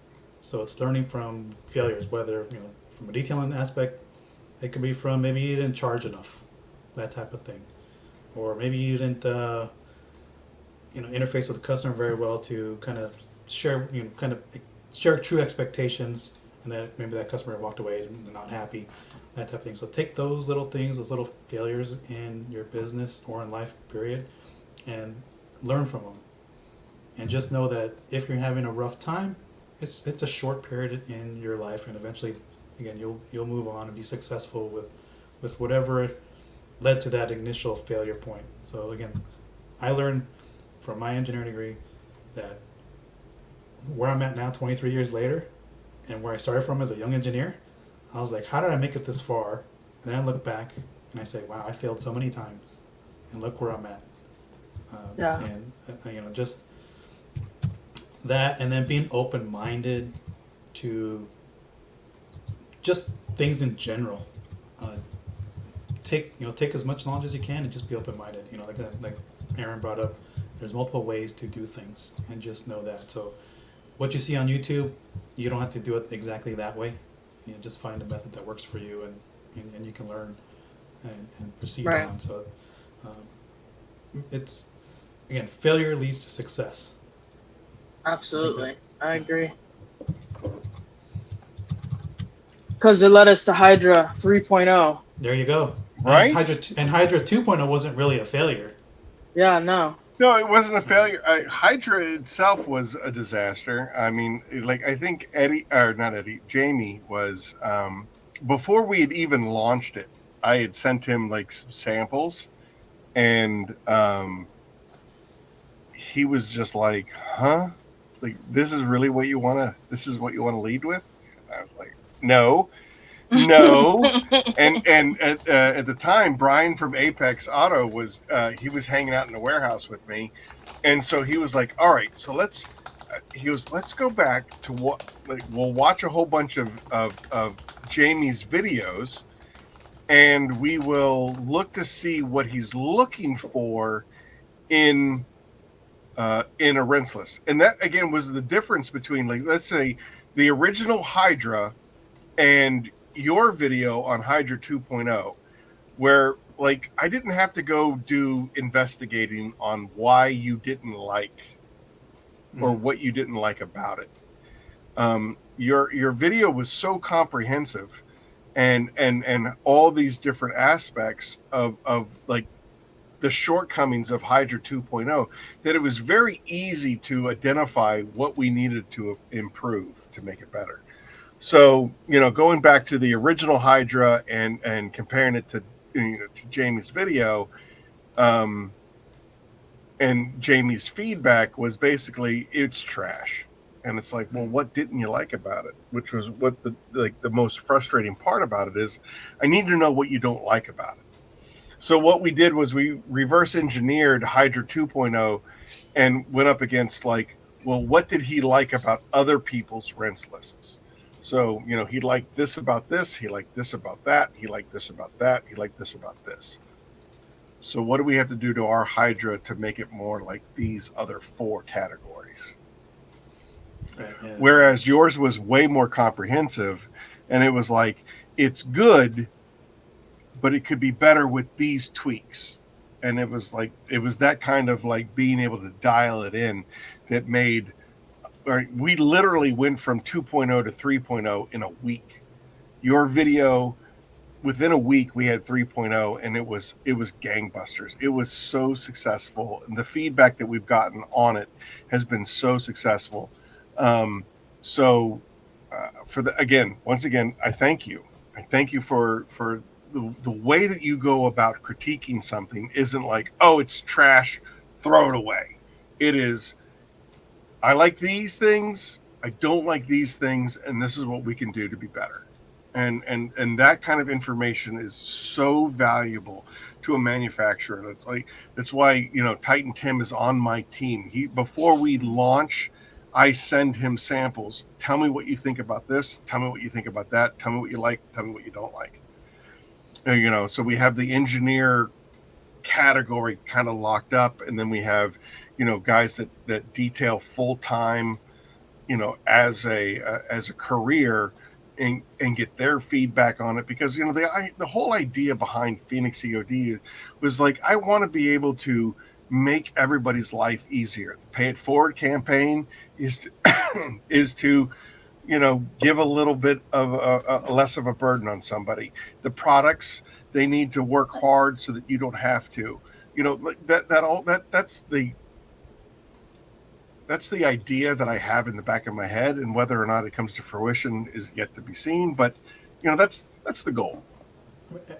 So it's learning from failures, whether from a detailing aspect, it could be from maybe you didn't charge enough, that type of thing, or maybe you didn't interface with the customer very well to kind of share true expectations, and that maybe that customer walked away and not happy, that type of thing. So take those little things, those little failures in your business or in life period, and learn from them. And just know that if you're having a rough time, it's a short period in your life, and eventually, again, you'll move on and be successful with whatever led to that initial failure point. So again, I learned from my engineering degree that where I'm at now, 23 years later, and where I started from as a young engineer, I was like, how did I make it this far? And then I look back and I say, wow, I failed so many times, and look where I'm at. And just that, and then being open-minded to just things in general. Take as much knowledge as you can and just be open-minded. Like Aaron brought up, there's multiple ways to do things, and just know that. So what you see on YouTube, you don't have to do it exactly that way. Just find a method that works for you, and you can learn and proceed right on. So it's, again, failure leads to success. Absolutely. I agree. Because it led us to Hydra 3.0. There you go. Right? And Hydra 2.0 wasn't really a failure. Yeah, no. No, it wasn't a failure. Hydra itself was a disaster. I mean, like, I think Jamie was, before we had even launched it, I had sent him like some samples, and he was just like, huh? Like, this is what you want to lead with? And I was like, no. And at the time, Brian from Apex Auto was hanging out in the warehouse with me, and so he was like, all right, so let's go back to we'll watch a whole bunch of Jamie's videos, and we will look to see what he's looking for in a rinseless. And that again was the difference between, like, let's say the original Hydra and your video on Hydra 2.0, where like I didn't have to go do investigating on why you didn't like or what you didn't like about it. Your video was so comprehensive, and all these different aspects of like the shortcomings of Hydra 2.0, that it was very easy to identify what we needed to improve to make it better. So, going back to the original Hydra and comparing it to Jamie's video, and Jamie's feedback was basically it's trash. And it's like, well, what didn't you like about it? Which was what the most frustrating part about it is, I need to know what you don't like about it. So what we did was we reverse engineered Hydra 2.0 and went up against like, well, what did he like about other people's rinselesses? So, he liked this about this, he liked this about that, he liked this about that, he liked this about this. So what do we have to do to our Hydra to make it more like these other 4 categories? Right, yeah. Whereas yours was way more comprehensive, and it was like, it's good, but it could be better with these tweaks. And it was that kind of like being able to dial it in that made, we literally went from 2.0 to 3.0 in a week. Your video, within a week, we had 3.0, and it was gangbusters. It was so successful, and the feedback that we've gotten on it has been so successful. So once again, I thank you. I thank you for the way that you go about critiquing something isn't like, oh, it's trash, throw it away. It is, I like these things, I don't like these things, and this is what we can do to be better. And that kind of information is so valuable to a manufacturer. That's why Titan Tim is on my team. Before we launch, I send him samples. Tell me what you think about this. Tell me what you think about that. Tell me what you like. Tell me what you don't like. So we have the engineer category kind of locked up, and then we have, guys that detail full time, as a career, and get their feedback on it, because the whole idea behind Phoenix E.O.D. was like, I want to be able to make everybody's life easier. The Pay It Forward campaign is to give a little bit of a less of a burden on somebody. The products, they need to work hard so that you don't have to. That's the idea that I have in the back of my head, and whether or not it comes to fruition is yet to be seen. But that's the goal.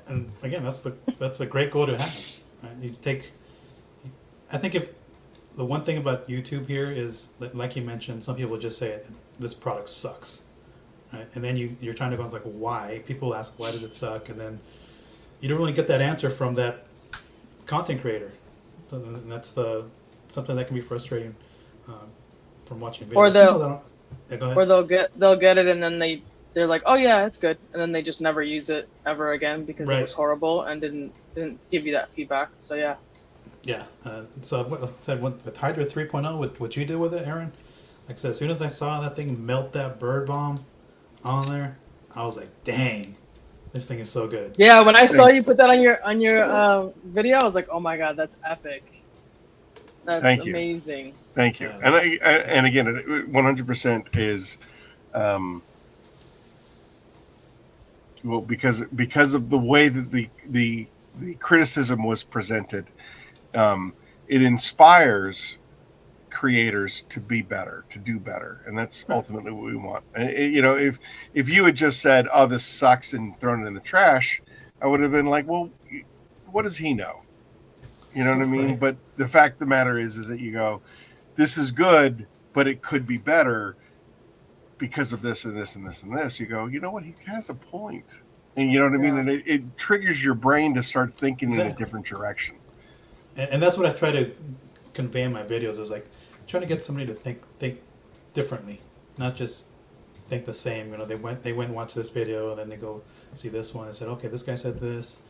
And again, that's a great goal to have. Right? I think if the one thing about YouTube here is, like you mentioned, some people just say this product sucks, right? And then you're trying to go, like, why? People ask, why does it suck? And then you don't really get that answer from that content creator. So that's something that can be frustrating from watching videos. Or they'll get it, and then they're like, oh yeah, it's good, and then they just never use it ever again because it was horrible and didn't give you that feedback. So yeah. Yeah. So what I said with Hydra 3.0, what you did with it, Aaron? Like I said, as soon as I saw that thing melt that bird bomb on there, I was like, dang, this thing is so good. Yeah, when I saw you put that on your video, I was like, oh my god, that's epic. That's amazing. Thank you. And again, 100% is, well, because of the way that the criticism was presented, it inspires creators to be better, to do better, and that's ultimately what we want. And if you had just said, "Oh, this sucks," and thrown it in the trash, I would have been like, "Well, what does he know?" You know what I mean? Right. But the fact of the matter is that you go, "This is good, but it could be better because of this and this and this and this." You go, "You know what? He has a point," and you know what I mean. And it triggers your brain to start thinking in a different direction. And that's what I try to convey in my videos, is like trying to get somebody to think differently, not just think the same. You know, they went and watched this video, and then they go see this one and said, okay, this guy said this,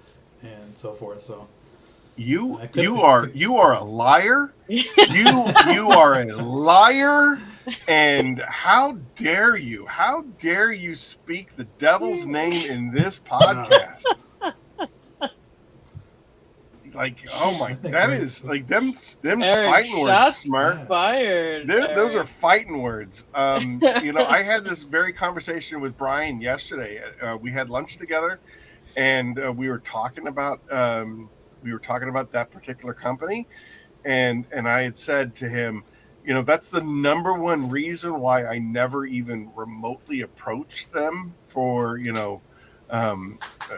and so forth. So You I could, you it are could, you are a liar. You are a liar. And how dare you? How dare you speak the devil's name in this podcast? Like, oh I my, think that is like them's Eric, fighting words, shots smart. yeah. fired. Those are Eric. fighting words. I had this very conversation with Brian yesterday. We had lunch together, and we were talking about that particular company, and I had said to him, that's the number one reason why I never even remotely approached them for um, uh,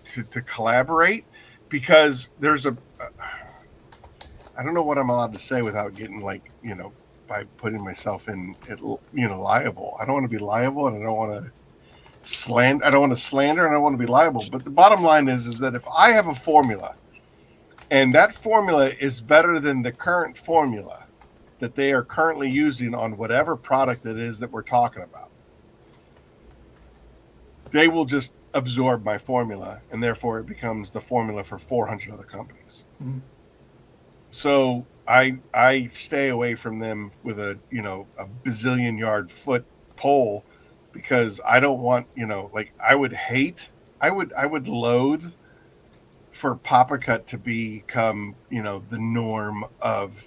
to collaborate, because there's I don't know what I'm allowed to say without getting by putting myself in it, liable. I don't want to be liable, and I don't want to slander. I don't want to slander, and I don't want to be liable. But the bottom line is that if I have a formula, and that formula is better than the current formula that they are currently using on whatever product it is that we're talking about, they will just absorb my formula, and therefore it becomes the formula for 400 other companies. Mhm. So I stay away from them with a bazillion yard foot pole, because I don't want, I would loathe for Papa Cut to become, the norm of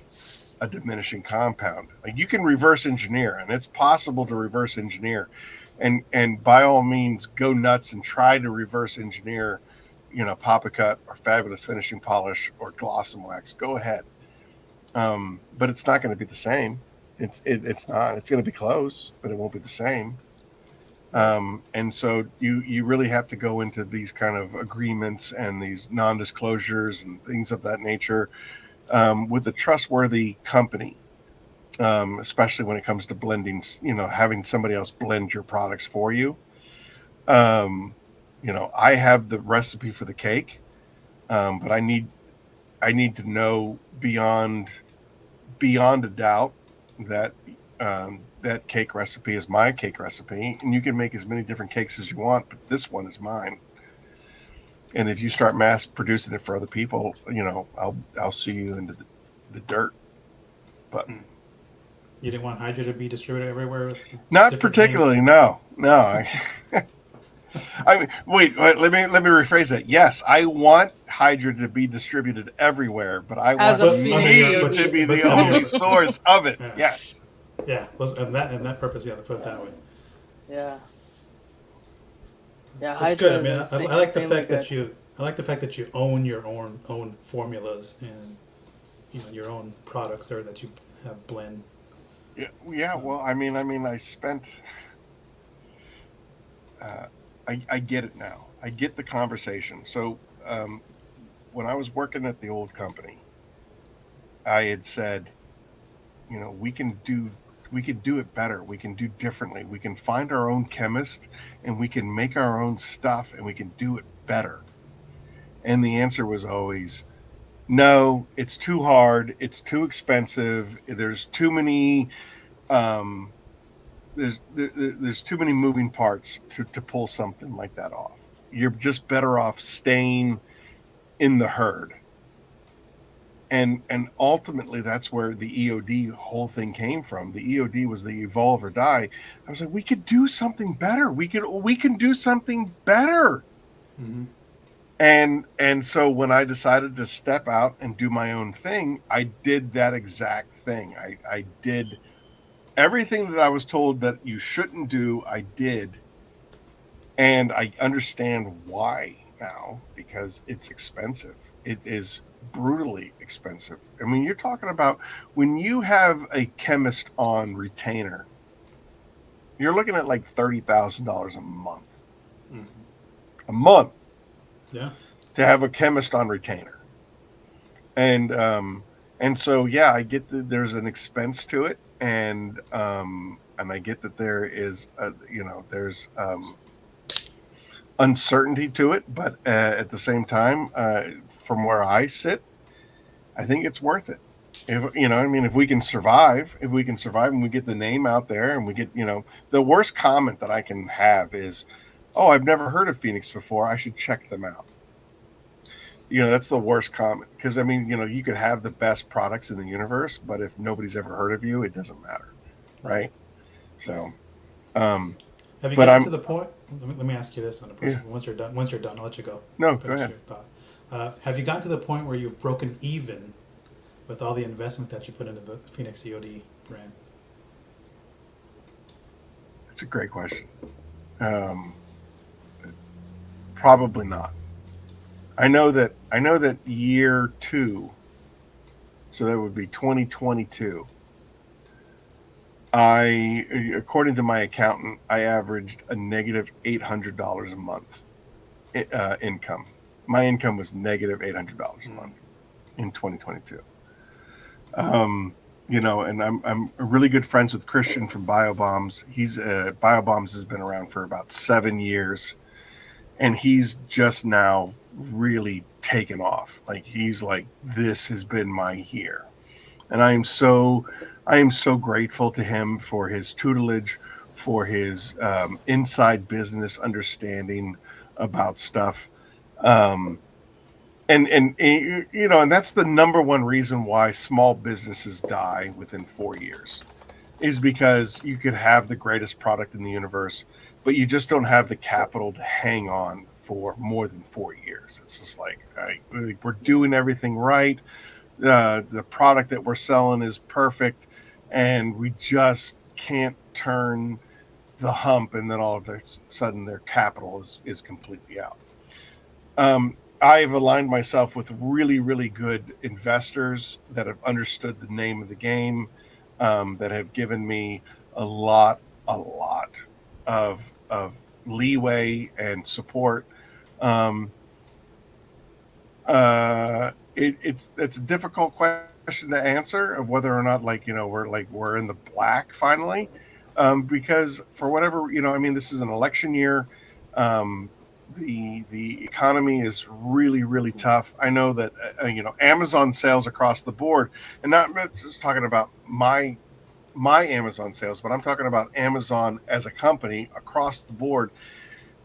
a diminishing compound. Like, you can reverse engineer, and it's possible to reverse engineer, and by all means go nuts and try to reverse engineer, Papa Cut or Fabulous Finishing Polish or Gloss and Wax. Go ahead. But it's not going to be the same. It's not. It's going to be close, but it won't be the same. And so you really have to go into these kind of agreements and these non-disclosures and things of that nature with a trustworthy company, especially when it comes to blending. Having somebody else blend your products for you. I have the recipe for the cake, but I need to know beyond a doubt that that cake recipe is my cake recipe, and you can make as many different cakes as you want, but this one is mine. And if you start mass producing it for other people, I'll sue you into the dirt. But You didn't want Hydra to be distributed everywhere? With not different particularly. names? No. I mean, wait. Let me rephrase that. Yes, I want Hydra to be distributed everywhere, but I As want a But Phoenix me under to be but the under only your, source of it. Yeah. Yes. yeah, and that purpose, yeah, to put it that way. Yeah. Yeah, It's Hydra good. I mean, is I like the insanely fact that good. you own your own formulas and your own products there that you have blend. Yeah. Well, I mean, I spent. I get it now. I get the conversation. So when I was working at the old company, I had said, we can do it better. We can do differently. We can find our own chemist, and we can make our own stuff, and we can do it better. And the answer was always, no, it's too hard. It's too expensive. There's too many, um, there's too many moving parts to pull something like that off. You're just better off staying in the herd. And ultimately, that's where the E.O.D. whole thing came from. The E.O.D. was the evolve or die. I was like, we could do something better. We can do something better. Mm-hmm. And so when I decided to step out and do my own thing, I did that exact thing. I did everything that I was told that you shouldn't do. I did, and I understand why now, because it's expensive. It is brutally expensive. I mean, you're talking about when you have a chemist on retainer, you're looking at like $30,000 a month. Mm-hmm. A month. Yeah. To have a chemist on retainer. And so yeah, I get that there's an expense to it, and I get that there is there's uncertainty to it, but at the same time, from where I sit, I think it's worth it. If I mean, if we can survive, and we get the name out there, and we get, the worst comment that I can have is, "Oh, I've never heard of Phoenix before. I should check them out." That's the worst comment, because I mean, you could have the best products in the universe, but if nobody's ever heard of you, it doesn't matter, right? So, um, Have you but gotten to I'm the point? Let me ask you this on a yeah. personal. Once you're done, I'll let you go. No, go Finish ahead. your thought. Have you gotten to the point where you've broken even with all the investment that you put into the Phoenix E.O.D. brand? It's a great question. Um, Probably not. I know that year two, so that would be 2022. According to my accountant, I averaged a negative $800 a month income. My income was negative $800 a month in 2022. And I'm really good friends with Christian from BioBombs. He's BioBombs has been around for about 7 years, and he's just now really taken off. Like, he's like, this has been my year, and I am so grateful to him for his tutelage, for his inside business understanding about stuff. Um, and that's the number one reason why small businesses die within 4 years, is because you could have the greatest product in the universe, but you just don't have the capital to hang on for more than 4 years. It's just like, we're doing everything right. The product that we're selling is perfect, and we just can't turn the hump, and then all of a sudden their capital is completely out. I've aligned myself with really, really good investors that have understood the name of the game, that have given me a lot of leeway and support. Um, it's a difficult question to answer, of whether or not, we're in the black finally, because for whatever, I mean, this is an election year. Um, the economy is really, really tough. I know that Amazon sales across the board, and not just talking about my Amazon sales, but I'm talking about Amazon as a company across the board.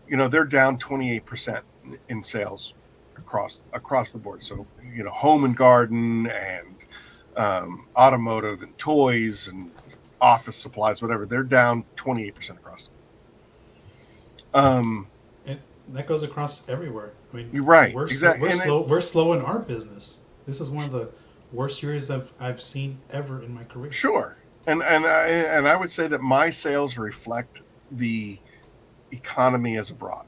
They're down 28% in sales across the board. So, home and garden, and automotive and toys and office supplies, whatever, they're down 28% across. And that goes across everywhere. I mean, You're right, we're exactly. we're slow in our business. This is one of the worst years I've seen ever in my career. Sure, and I would say that my sales reflect the economy as abroad.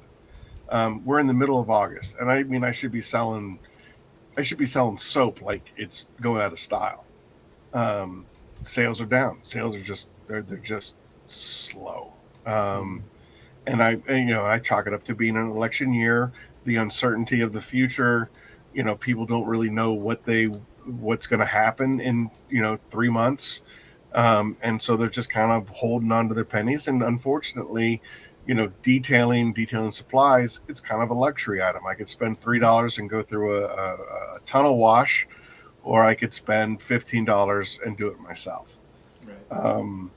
We're in the middle of August, and I mean, I should be selling soap like it's going out of style. Um, Sales are down. Sales are they're just slow. And I chalk it up to being an election year, the uncertainty of the future. People don't really know what's going to happen in 3 months, and so they're just kind of holding on to their pennies. And unfortunately, detailing supplies, it's kind of a luxury item. I could spend $3 and go through a tunnel wash, or I could spend $15 and do it myself. Right.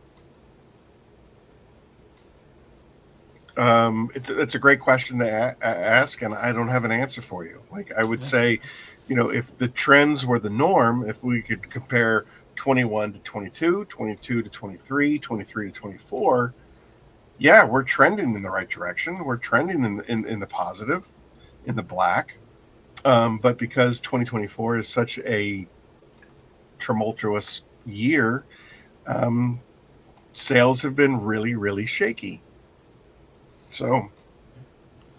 It's a great question to ask, and I don't have an answer for you. Like, I would say, if the trends were the norm, if we could compare 21 to 22, 22 to 23, 23 to 24, yeah, we're trending in the right direction. We're trending in the positive, in the black. But because 2024 is such a tumultuous year, sales have been really, really shaky. So,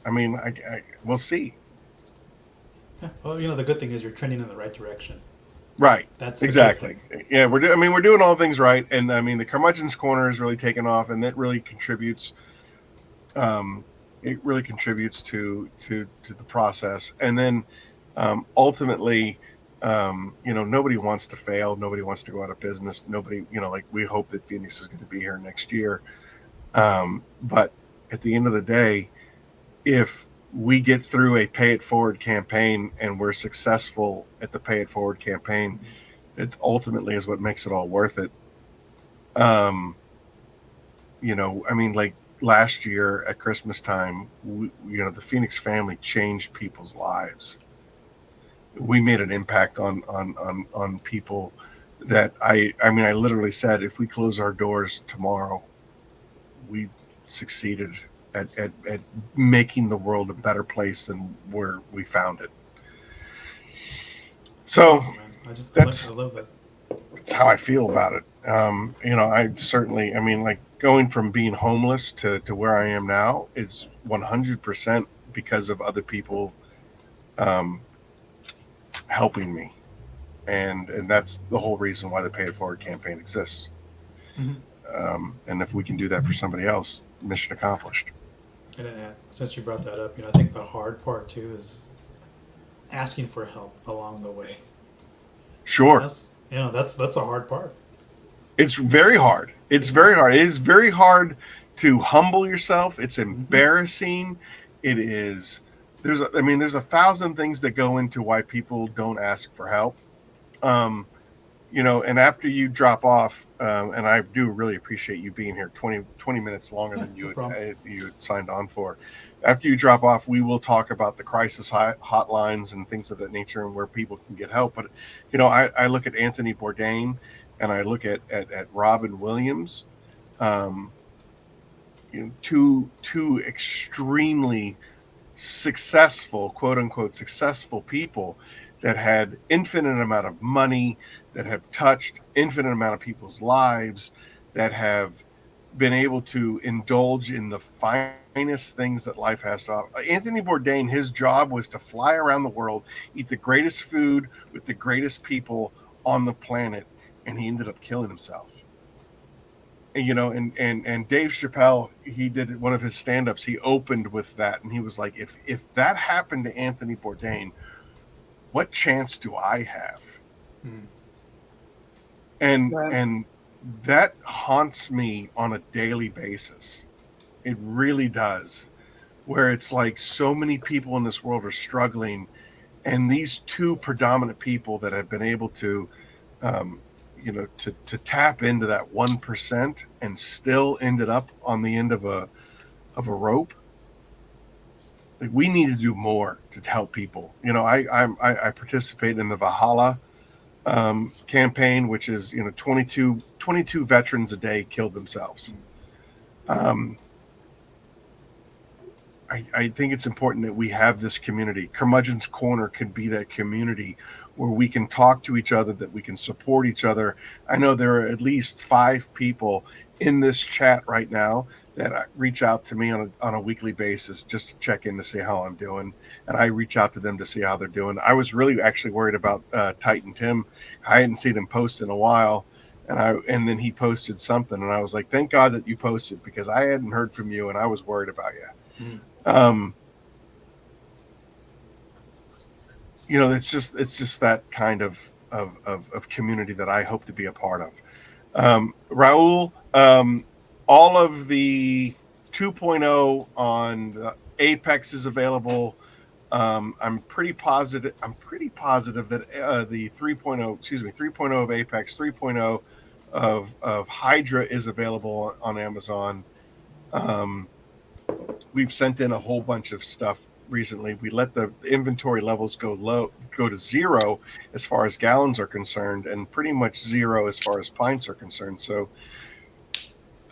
I mean, we'll see. Yeah. Well, the good thing is you're trending in the right direction. Right. That's the Exactly. good thing. Yeah, we're doing all things right, and I mean, the Curmudgeon's Corner is really taken off, and that really contributes. It really contributes to the process, and then ultimately, nobody wants to fail. Nobody wants to go out of business. Nobody, like, we hope that Phoenix is going to be here next year. But at the end of the day, if we get through a pay it forward campaign and we're successful at the pay it forward campaign, It ultimately is what makes it all worth it. Um, I mean, like last year at Christmas time, the Phoenix family changed people's lives. We made an impact on people that I mean, I literally said, if we close our doors tomorrow, we succeeded at making the world a better place than where we found it. That's So awesome, man. I that's love that. that's how I feel about it. I certainly, I mean, like going from being homeless to where I am now is 100% because of other people um, helping me, and that's the whole reason why the Pay It Forward campaign exists. Mm-hmm. And if we can do that for somebody else, mission accomplished. And since you brought that up, I think the hard part too is asking for help along the way. Sure, That's a hard part. it's very hard. It's very hard. It is very hard to humble yourself. It's Mm-hmm. embarrassing. It is. There's a thousand things that go into why people don't ask for help. Um, and after you drop off, and I do really appreciate you being here 20 minutes longer Yeah, than no problem. you had signed on for. After you drop off, we will talk about the crisis hotlines and things of that nature and where people can get help. But, I look at Anthony Bourdain and I look at Robin Williams, um, two extremely successful, quote unquote, successful people that had infinite amount of money, that have touched infinite amount of people's lives, that have been able to indulge in the finest things that life has to offer. Anthony Bourdain, his job was to fly around the world, eat the greatest food with the greatest people on the planet, and he ended up killing himself. And Dave Chappelle, he did one of his stand-ups, he opened with that, and he was like, if that happened to Anthony Bourdain, what chance do I have? Mm. Right. And that haunts me on a daily basis. It really does. Where it's like so many people in this world are struggling, and these two predominant people that have been able to um, to tap into that 1% and still ended up on the end of a rope. Like, we need to do more to help people. I participate in the Valhalla campaign, which is 22 veterans a day killed themselves. um, I think it's important that we have this community. Curmudgeon's Corner could be that community where we can talk to each other, that we can support each other. I know there are at least 5 people in this chat right now that reach out to me on a weekly basis just to check in to see how I'm doing. And I reach out to them to see how they're doing. I was really actually worried about Titan Tim. I hadn't seen him post in a while. And then he posted something, and I was like, thank God that you posted, because I hadn't heard from you and I was worried about you. Mm. um it's just that kind of community that I hope to be a part of. Raul, all of the 2.0 on the Apex is available. I'm pretty positive that the 3.0 of Apex, 3.0 of Hydra is available on Amazon. We've sent in a whole bunch of stuff recently. We let the inventory levels go to zero as far as gallons are concerned, and pretty much zero as far as pints are concerned. So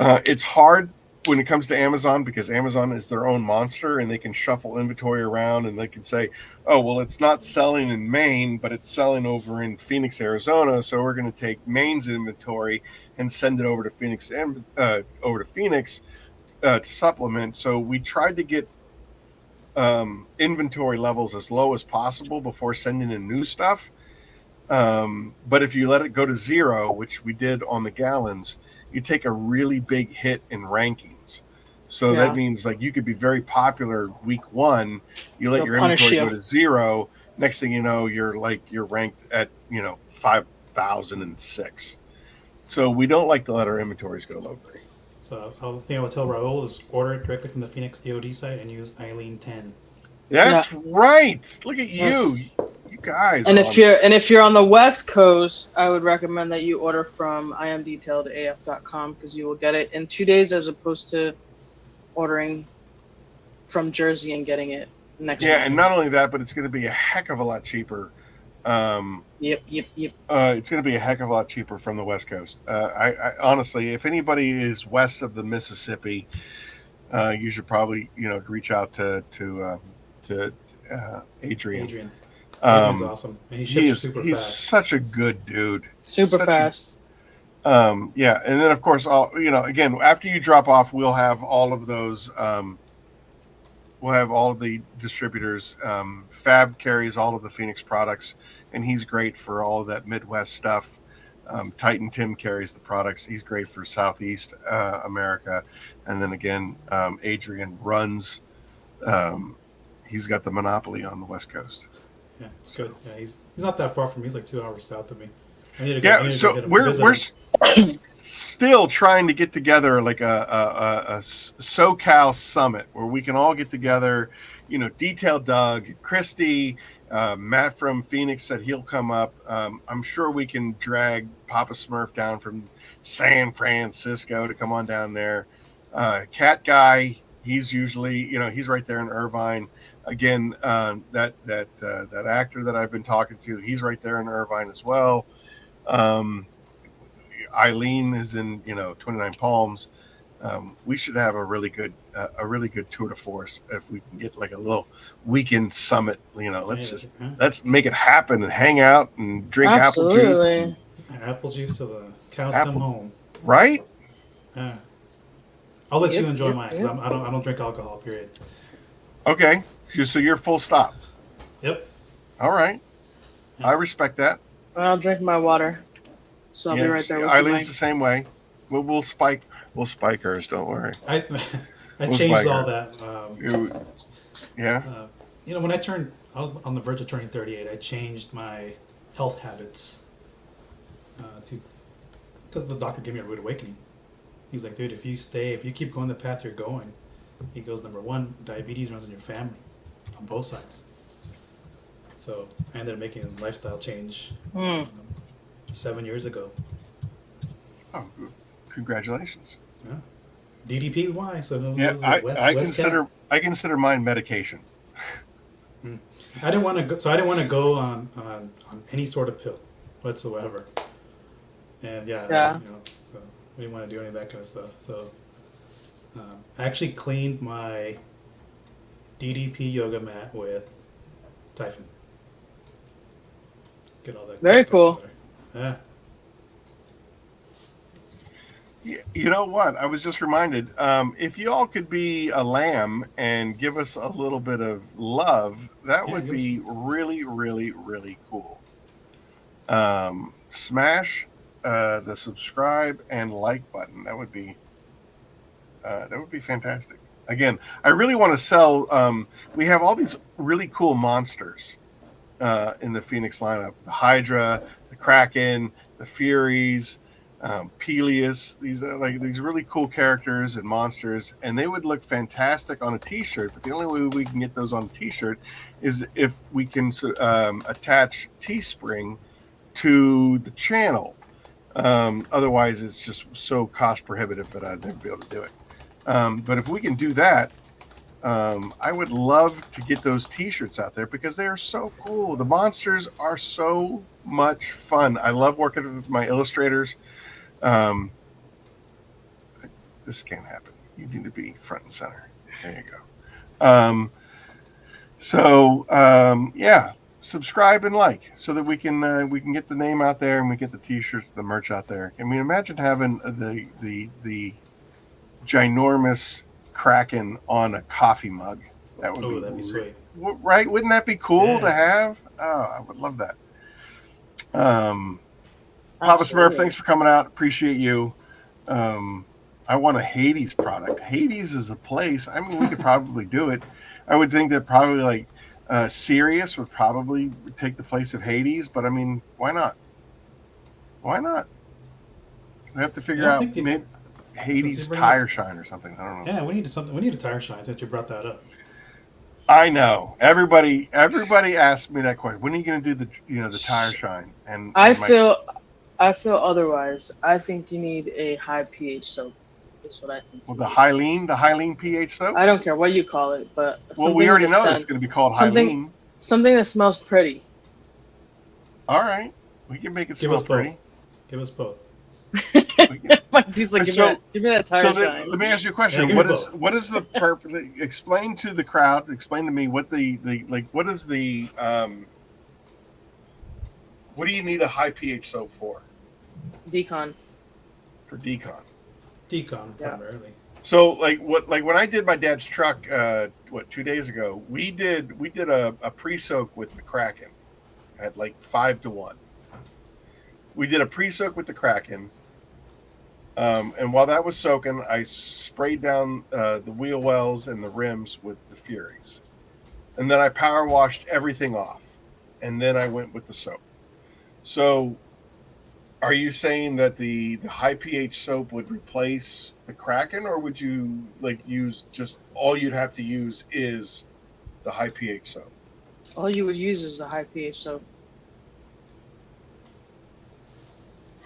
it's hard when it comes to Amazon, because Amazon is their own monster, and they can shuffle inventory around, and they can say, oh, well, it's not selling in Maine, but it's selling over in Phoenix, Arizona. So we're going to take Maine's inventory and send it over to Phoenix, to supplement. So we tried to get inventory levels as low as possible before sending in new stuff. But if you let it go to zero, which we did on the gallons, you take a really big hit in rankings. So that means, like, you could be very popular week 1, you let your inventory go to zero. Next thing you know, you're ranked at 5,006. So we don't like to let our inventories go low grade. So the thing I would tell Raul is order it directly from the Phoenix E.O.D site and use Eileen 10. That's right. Look at you. You guys And are if you're on the West Coast, I would recommend that you order from imdetailedaf.com because you will get it in 2 days as opposed to ordering from Jersey and getting it next yeah, month. and not only that, but it's going to be a heck of a lot cheaper. Yep. It's going to be a heck of a lot cheaper from the West Coast. I honestly, if anybody is west of the Mississippi, you should probably reach out to Adrian. Adrian's awesome, and he ships super He's fast. such a good dude. Super fast. Yeah, and then of course, again, after you drop off, we'll have all of those. We'll have all of the distributors. Fab carries all of the Phoenix products, and he's great for all of that Midwest stuff. Titan Tim carries the products. He's great for Southeast America. And then again, Adrian runs. He's got the monopoly on the West Coast. Yeah, it's good. Yeah, he's not that far from me. He's like 2 hours south of me. So we're still trying to get together like a SoCal summit where we can all get together. Detail Doug, Christy, Matt from Phoenix said he'll come up. I'm sure we can drag Papa Smurf down from San Francisco to come on down there. Cat Guy, he's usually he's right there in Irvine. Again, that actor that I've been talking to, he's right there in Irvine as well. Eileen is in 29 Palms. We should have a really good tour de force if we can get like a little weekend summit. Let's make it happen and hang out and drink apple juice. Apple juice till the cows come home. Right? Yeah. I'll let you enjoy mine because I don't drink alcohol. Period. Okay, so you're full stop. Yep. All right. Yeah. I respect that. I'll drink my water. So I'll be right there with Eileen's you, the same way. We'll spike hers. Don't worry. I changed all that. When I was on the verge of turning 38, I changed my health habits because the doctor gave me a rude awakening. He's like, dude, if you keep going the path you're going, he goes, number one, diabetes runs in your family on both sides. So I ended up making a lifestyle change 7 years ago. Oh, congratulations! Yeah. DDPY. So I consider mine medication. I didn't want to go. So I didn't want to go on any sort of pill whatsoever. And so we didn't want to do any of that kind of stuff. So I actually cleaned my DDP yoga mat with Typhon. Get all that. Very cool. Yeah. You know what? I was just reminded. If you all could be a lamb and give us a little bit of love, that would be really, really, really cool. Smash the subscribe and like button. That would be fantastic. Again, I really want to sell. We have all these really cool monsters in the Phoenix lineup: the Hydra, the Kraken, the Furies. Peleus. These are like these really cool characters and monsters, and they would look fantastic on a t-shirt, but the only way we can get those on a t-shirt is if we can attach Teespring to the channel. Otherwise it's just so cost prohibitive that I'd never be able to do it. But if we can do that, I would love to get those t-shirts out there because they are so cool. The monsters are so much fun. I love working with my illustrators. This can't happen. You need to be front and center. There you go. Subscribe and like so that we can get the name out there and we get the t-shirts, the merch out there. I mean, imagine having the ginormous Kraken on a coffee mug. That'd be sweet. Right? Wouldn't that be cool to have? Oh, I would love that. Papa Smurf, thanks for coming out. Appreciate you. I want a Hades product. Hades is a place. I mean, we could probably do it. I would think that probably like Sirius would probably take the place of Hades, but I mean, why not? Why not? We have to figure out maybe Hades tire shine or something. I don't know. Yeah, we need something. We need a tire shine since you brought that up. I know. Everybody asks me that question. When are you going to do the tire shine? And I and my feel I feel otherwise. I think you need a high pH soap. That's what I think well, you need. the Hyleene pH soap. I don't care what you call it, but Well, we something with already a know it's scent, going to be called something Hyleene. something that smells pretty. All right, we can make it Give smell us both. pretty. Give us both. We can, Mike D's like, so give me that so tire then shine. let me ask you a Yeah, question. give me both. What is the purpose? Explain to the crowd. Explain to me what what is the what do you need a high pH soap for? Decon. For decon. Decon Yeah. primarily. So when I did my dad's truck 2 days ago, we did a pre-soak with the Kraken at like 5-1. We did a pre-soak with the Kraken, and while that was soaking, I sprayed down the wheel wells and the rims with the Furies, and then I power washed everything off, and then I went with the soap. So, are you saying that the high pH soap would replace the Kraken, or would you use just all you'd have to use is the high pH soap? All you would use is the high pH soap.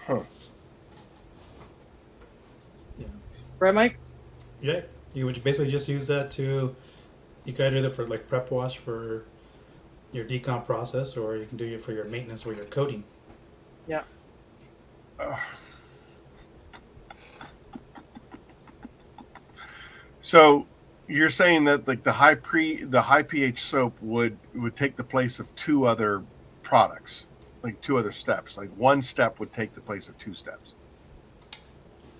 Huh. Yeah. Right, Mike? Yeah. You would basically just use that to. You could either for like prep wash for your decon process, or you can do it for your maintenance or your coating. Yeah. So you're saying that like the high pH soap would take the place of two other products, like two other steps. Like one step would take the place of two steps.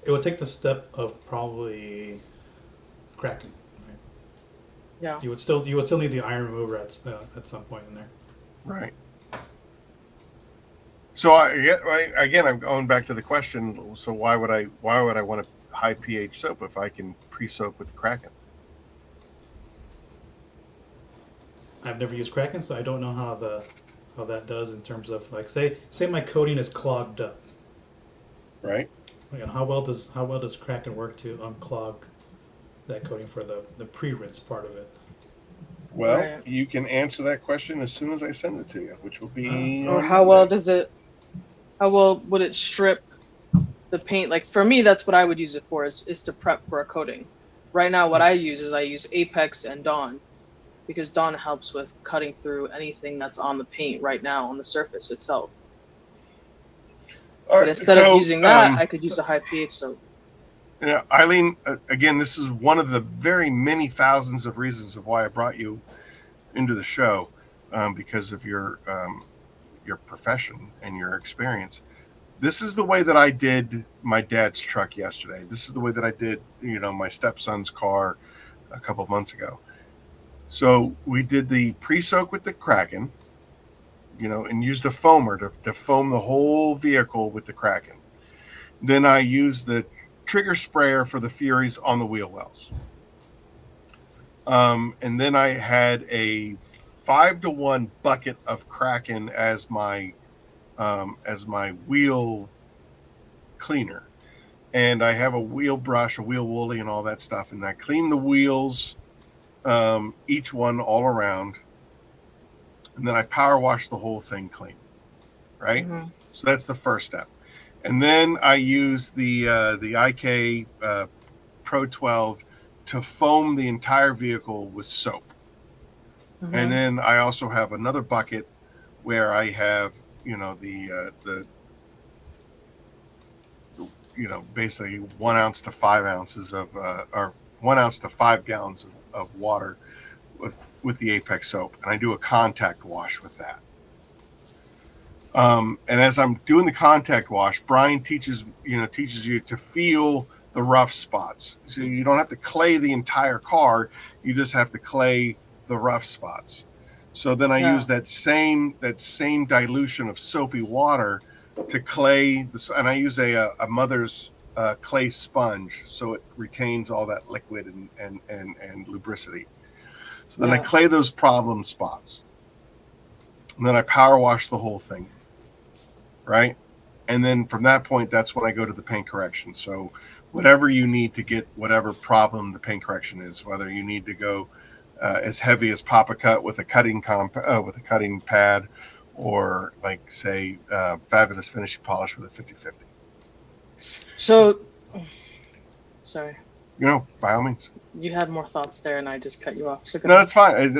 It would take the step of probably cracking. Right? Yeah. You would still need the iron remover at some point in there. Right. So again, I'm going back to the question. So why would I want a high pH soap if I can pre-soak with the Kraken? I've never used Kraken, so I don't know how that does in terms of like say my coating is clogged up. Right. You know, how well does Kraken work to unclog that coating for the pre-rinse part of it? Well, Right. you can answer that question as soon as I send it to you, which will be Or on how well Monday. how well would it strip the paint? Like for me, that's what I would use it for is to prep for a coating. Right now, what I use Apex and Dawn, because Dawn helps with cutting through anything that's on the paint right now on the surface itself. All But right, instead of using that, I could use a high pH soap. Yeah, Eileen, again, this is one of the very many thousands of reasons of why I brought you into the show, because of your profession and your experience. This is the way that I did my dad's truck yesterday. This is the way that I did, my stepson's car a couple of months ago. So we did the pre-soak with the Kraken, and used a foamer to foam the whole vehicle with the Kraken. Then I used the trigger sprayer for the Furies on the wheel wells. And then I had a 5-1 bucket of Kraken as my wheel cleaner. And I have a wheel brush, a wheel woolly, and all that stuff. And I clean the wheels, each one all around. And then I power wash the whole thing clean. Right? Mm-hmm. So that's the first step. And then I use the IK Pro 12 to foam the entire vehicle with soap. Mm-hmm. And then I also have another bucket where I have, the basically 1 ounce to 5 ounces of, or 1 ounce to 5 gallons of water with the Apex soap. And I do a contact wash with that. And as I'm doing the contact wash, Brian teaches you to feel the rough spots. So you don't have to clay the entire car. You just have to clay the rough spots. So then I use that same dilution of soapy water to clay and I use a mother's clay sponge so it retains all that liquid and lubricity. So then I clay those problem spots. And then I power wash the whole thing. Right? And then from that point, that's when I go to the paint correction. So whatever you need to get whatever problem the paint correction is, whether you need to go as heavy as Papa Cut with a cutting with a cutting pad, or like say Fabulous Finishing Polish with a 50/50. So, sorry, By all means. you had more thoughts there, and I just cut you off. So No, that's fine.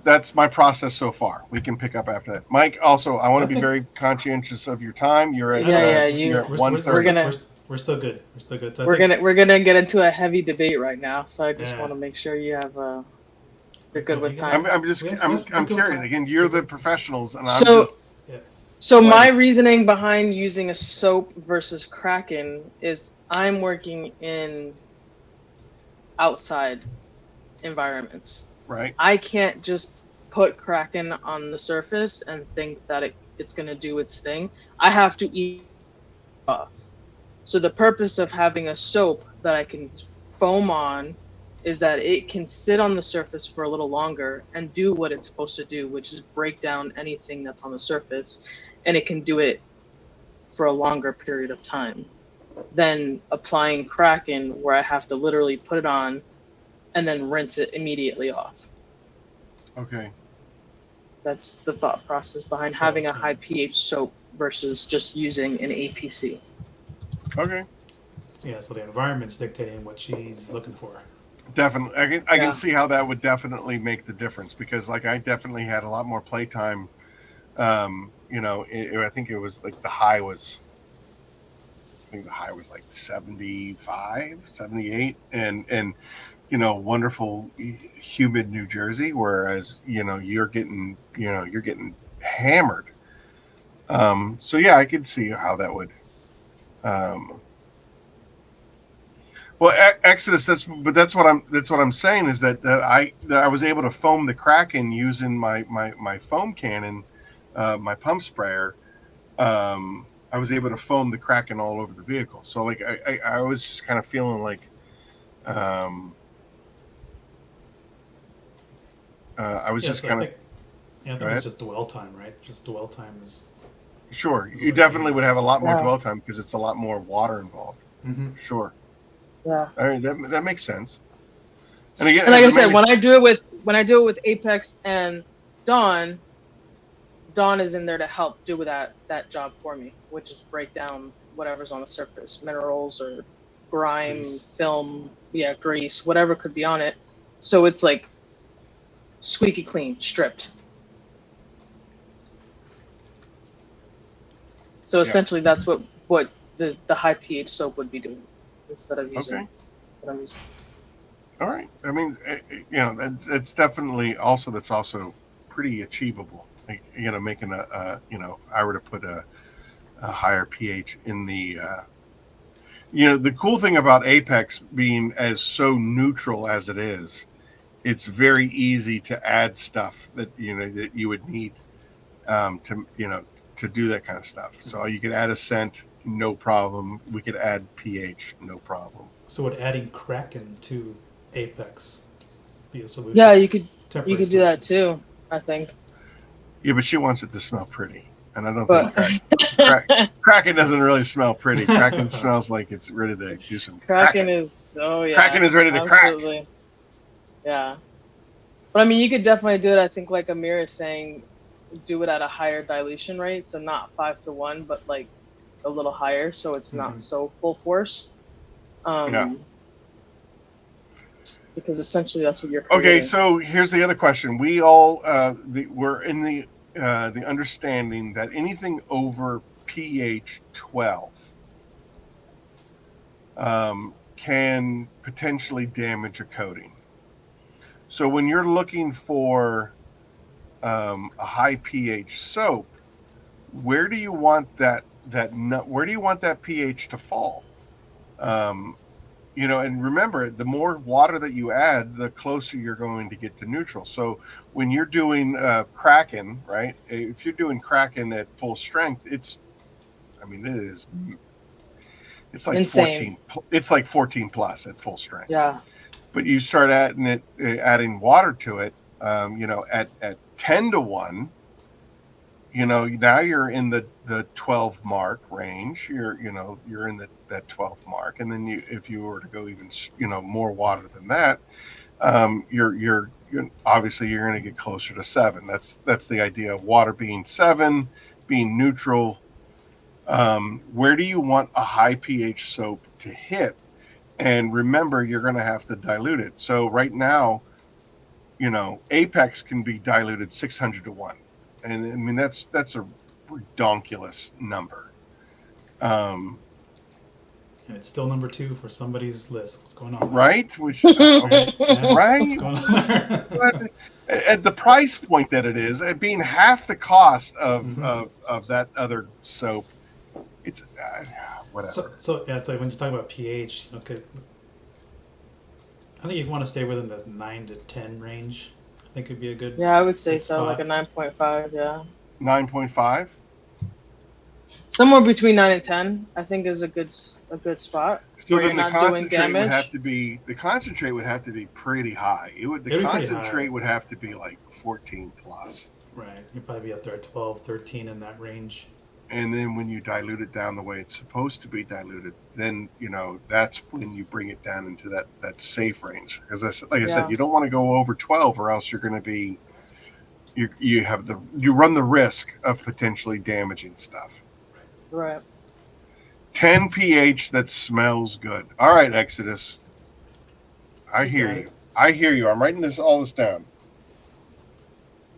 That's my process so far. We can pick up after that. Mike, also, I want to be very conscientious of your time. You're at you're at 1:30. We're still good. We're still good. So we're gonna get into a heavy debate right now, so I just want to make sure you have you're good with time. I'm curious. Again, you're the professionals, and So my reasoning behind using a soap versus Kraken is I'm working in outside environments. Right. I can't just put Kraken on the surface and think that it's going to do its thing. I have to eat off. So the purpose of having a soap that I can foam on is that it can sit on the surface for a little longer and do what it's supposed to do, which is break down anything that's on the surface, and it can do it for a longer period of time than applying Kraken, where I have to literally put it on and then rinse it immediately off. Okay. That's the thought process behind having a high pH soap versus just using an APC. Okay. Yeah, so the environment's dictating what she's looking for. Definitely. I can see how that would definitely make the difference, because like I definitely had a lot more playtime. I think it was like the high was like 75, 78, and wonderful humid New Jersey, whereas you're getting hammered. So yeah, I could see how that would Exodus, that's what I'm saying is that I was able to foam the Kraken using my foam cannon, my pump sprayer. I was able to foam the Kraken all over the vehicle. So like I was just kind of feeling like I was just kind of. I think it's just dwell time, right? Just dwell time is. Sure, you definitely would have a lot more dwell time because it's a lot more water involved. Mm-hmm. Sure. Yeah. I mean, that makes sense. And again, like I said, when I do it with Apex and Dawn is in there to help do that job for me, which is break down whatever's on the surface, minerals or grime, film, grease, whatever could be on it. So it's like squeaky clean, stripped. So essentially, that's what the high pH soap would be doing instead of using what I'm using. All right. I mean, it's definitely that's also pretty achievable. Like, making if I were to put a higher pH in the, the cool thing about Apex being as so neutral as it is, it's very easy to add stuff that you would need to do that kind of stuff. So you could add a scent, no problem. We could add pH, no problem. So would adding Kraken to Apex be a solution? Yeah, you could do that too, I think. Yeah, but she wants it to smell pretty. And I don't think Kraken doesn't really smell pretty. Kraken smells like it's ready to do some Kraken is Kraken is ready to absolutely. Crack. Yeah. But I mean, you could definitely do it. I think like Amir is saying, do it at a higher dilution rate. So not 5-1, but like a little higher. So it's not so full force. Because essentially that's what you're creating. Okay, so here's the other question. We all we're in the understanding that anything over pH 12 can potentially damage a coating. So when you're looking for a high pH soap, where do you want that pH to fall? And remember, the more water that you add, the closer you're going to get to neutral. So when you're doing Kraken, right? If you're doing Kraken at full strength, it's like insane. 14. It's like 14 plus at full strength. Yeah. But you start adding water to it, at 10-1. Now you're in the 12 mark range. You're in that 12 mark, and then if you were to go even more water than that, you're obviously you're going to get closer to 7. That's the idea of water being 7, being neutral. Where do you want a high pH soap to hit? And remember, you're going to have to dilute it. So right now, Apex can be diluted 600 to 1. And I mean, that's a redonkulous number. And it's still number 2 for somebody's list. What's going on? Right? Which, Right? Yeah. right? What's going on there? But at the price point that it is, at being half the cost of that other soap, it's whatever. So when you talk about pH, okay, I think if you want to stay within the 9 to 10 range, I think it'd be a good. Yeah, I would say good so, spot. like a 9.5. Yeah, 9.5. somewhere between 9 and 10, I think is a good spot. So where then you're the not doing concentrate would damage. have to be pretty high. The It'd be pretty concentrate high. would have to be like 14 plus. Right, you'd probably be up there at 12, 13 in that range. And then when you dilute it down the way it's supposed to be diluted, then that's when you bring it down into that safe range. Because like I said, you don't want to go over 12, or else you're going to be you run the risk of potentially damaging stuff. Right. 10 pH that smells good. All right, Exodus. I hear you. I'm writing all this down.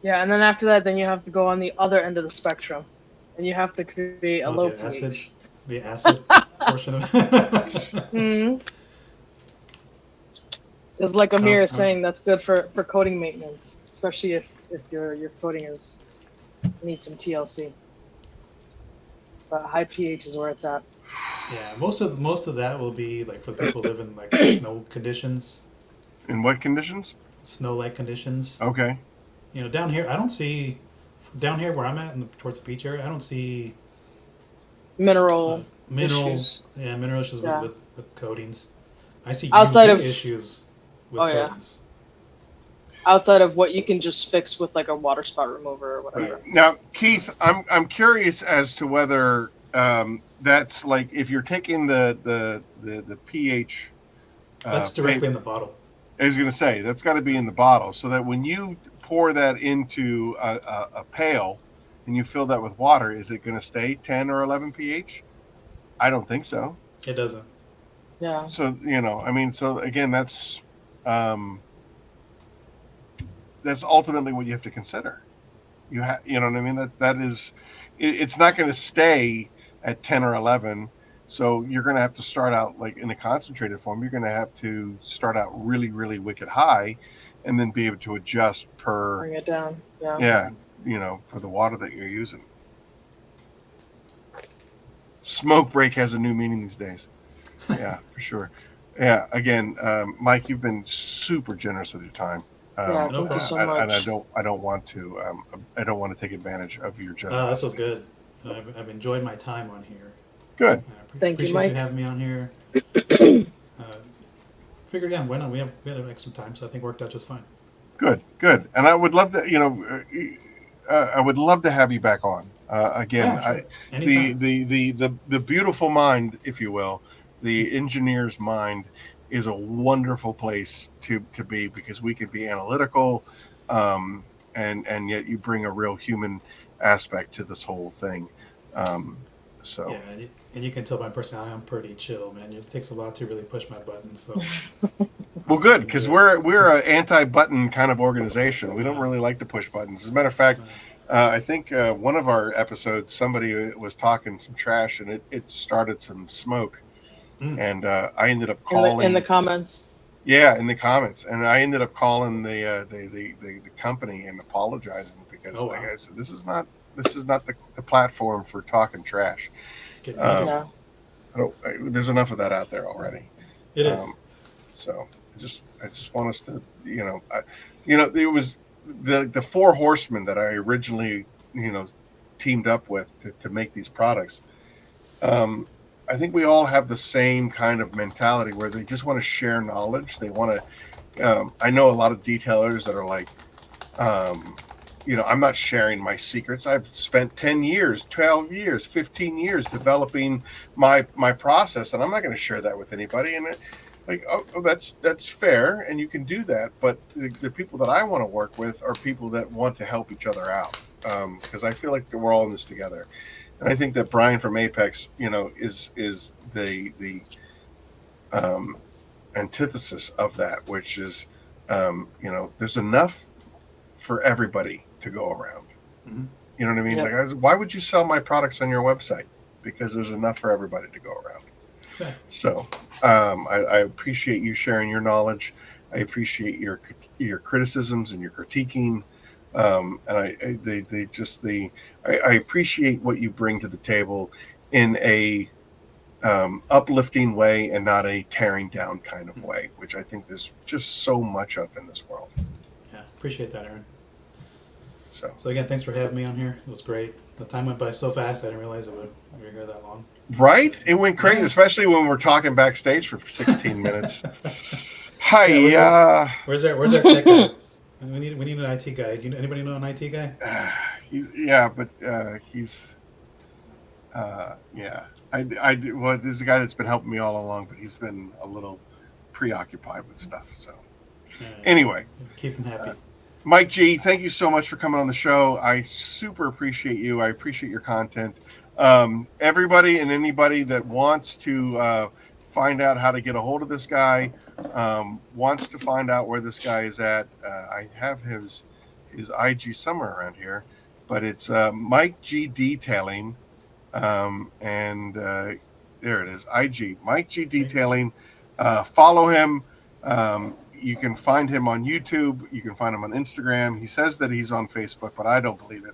Yeah, and then after that, then you have to go on the other end of the spectrum, and you have to create a low the pH. acid, the acid portion of it. Mm-hmm. There's like Amir is saying that's good for coating maintenance, especially if your coating needs some TLC. But high pH is where it's at. Yeah, most of that will be like for the people who live in like snow conditions. In what conditions? Snow-like conditions. Okay. Down here, I don't see. Down here where I'm at, towards the beach area, I don't see Mineral minerals. issues. Yeah, mineral issues Yeah. with coatings. I see Outside UV of- issues with Oh, yeah. coatings. Outside of what you can just fix with like a water spot remover or whatever. Right. Now, Keith, I'm curious as to whether that's like if you're taking the pH. That's directly in the bottle. I was going to say that's got to be in the bottle, so that when you pour that into a pail and you fill that with water, is it going to stay 10 or 11 pH? I don't think so. It doesn't. Yeah. So so again, that's ultimately what you have to consider. You know what I mean? That is, it's not going to stay at 10 or 11. So you're going to have to start out like in a concentrated form. You're going to have to start out really, really wicked high, and then be able to adjust per. Bring it down. Yeah. Yeah, for the water that you're using. Smoke break has a new meaning these days. Yeah, for sure. Yeah. Again, Mike, you've been super generous with your time. Yeah, no thank you so problem. much. And I don't want to take advantage of your generosity. This was good. I've enjoyed my time on here. Good. Thank you, appreciate Mike. you having me on here. Figured, why not? We had an extra time, so I think it worked out just fine. Good. And I would love to, I would love to have you back on again. Yeah, sure. Anytime. The beautiful mind, if you will, the engineer's mind is a wonderful place to be, because we can be analytical, and yet you bring a real human aspect to this whole thing. So Yeah, and you can tell by my personality, I'm pretty chill, man. It takes a lot to really push my buttons. So well, good, because we're an anti-button kind of organization. We don't really like to push buttons. As a matter of fact, I think one of our episodes, somebody was talking some trash, and it started some smoke. And I ended up calling in the comments. Yeah, in the comments, and I ended up calling the company and apologizing, because like I said, this is not the platform for talking trash. Yeah. There's enough of that out there already. It is. So I just want us to, there was the 4 horsemen that I originally, teamed up with to make these products. I think we all have the same kind of mentality where they just want to share knowledge. They want to, I know a lot of detailers that are like, I'm not sharing my secrets. I've spent 10 years, 12 years, 15 years developing my process, and I'm not going to share that with anybody. And like, oh, that's fair, and you can do that. But the people that I want to work with are people that want to help each other out, because I feel like we're all in this together. And I think that Brian from Apex, is the antithesis of that, which is, there's enough for everybody to go around. Mhm. You know what I mean? Yep. Like, why would you sell my products on your website? Because there's enough for everybody to go around. Exactly. So I appreciate you sharing your knowledge. I appreciate your criticisms and your critiquing. And I appreciate what you bring to the table in a uplifting way and not a tearing down kind of way, which I think there's just so much of in this world. Yeah, appreciate that, Aaron. So again, thanks for having me on here. It was great. The time went by so fast, I didn't realize we were here that long. right, it went crazy, Yeah. especially when we're talking backstage for 16 minutes. Hi, Yeah, where's our tech guy? We need an IT guy. Anybody know an IT guy? he's yeah. Well, this is a guy that's been helping me all along, but he's been a little preoccupied with stuff. So anyway, keep him happy. Mike G, thank you so much for coming on the show. I super appreciate you. I appreciate your content. Everybody and anybody that wants to find out how to get a hold of this guy, wants to find out where this guy is at, I have his IG somewhere around here, but it's Mike G Detailing, and there it is, IG, Mike G Detailing. Follow him. You can find him on YouTube. You can find him on Instagram. He says that he's on Facebook, but I don't believe it.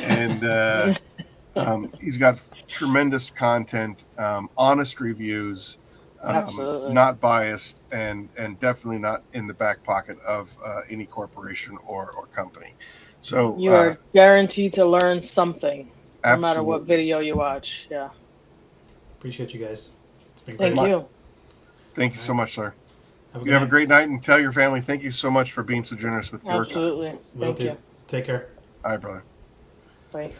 And he's got tremendous content, honest reviews, Absolutely. not biased, and definitely not in the back pocket of any corporation or company. So You are guaranteed to learn something, no matter what absolutely. video you watch. Yeah. Appreciate you guys. It's been great. Thank you. Thank you so much, sir. Have a You good have a night. great night, and tell your family thank you so much for being so generous with your time. Absolutely. Will Thank do. you. Take care. All right, brother. Bye.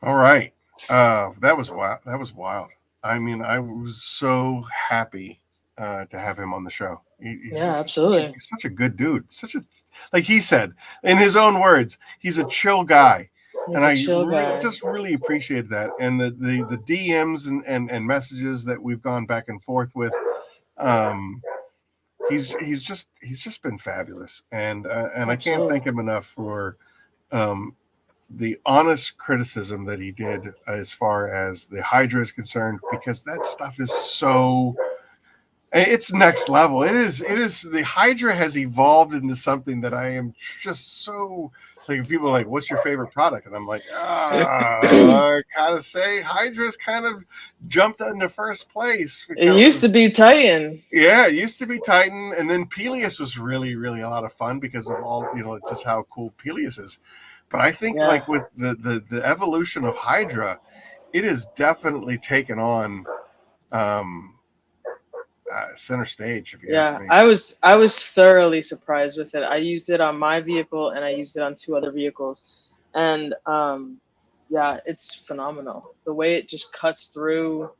All right. That was wild. That was wild. I mean, I was so happy to have him on the show. He's Yeah, just absolutely. he's such a good dude. Like he said in his own words, he's a chill guy. He's And a I chill guy. just really appreciate that. And the DMs and messages that we've gone back and forth with, he's just been fabulous. And I can't thank him enough for the honest criticism that he did as far as the Hydra is concerned, because that stuff is so, it's next level. It is the Hydra has evolved into something that I am just so like. People are like, what's your favorite product? And I'm like, I gotta say Hydra's kind of jumped into first place. It used to be Titan. Yeah, it used to be Titan, and then Peleus was really, really a lot of fun because of all, just how cool Peleus is. But I think like with the evolution of Hydra, it has definitely taken on center stage, if you ask me. I was thoroughly surprised with it. I used it on my vehicle and I used it on 2 other vehicles, and yeah, it's phenomenal. The way it just cuts through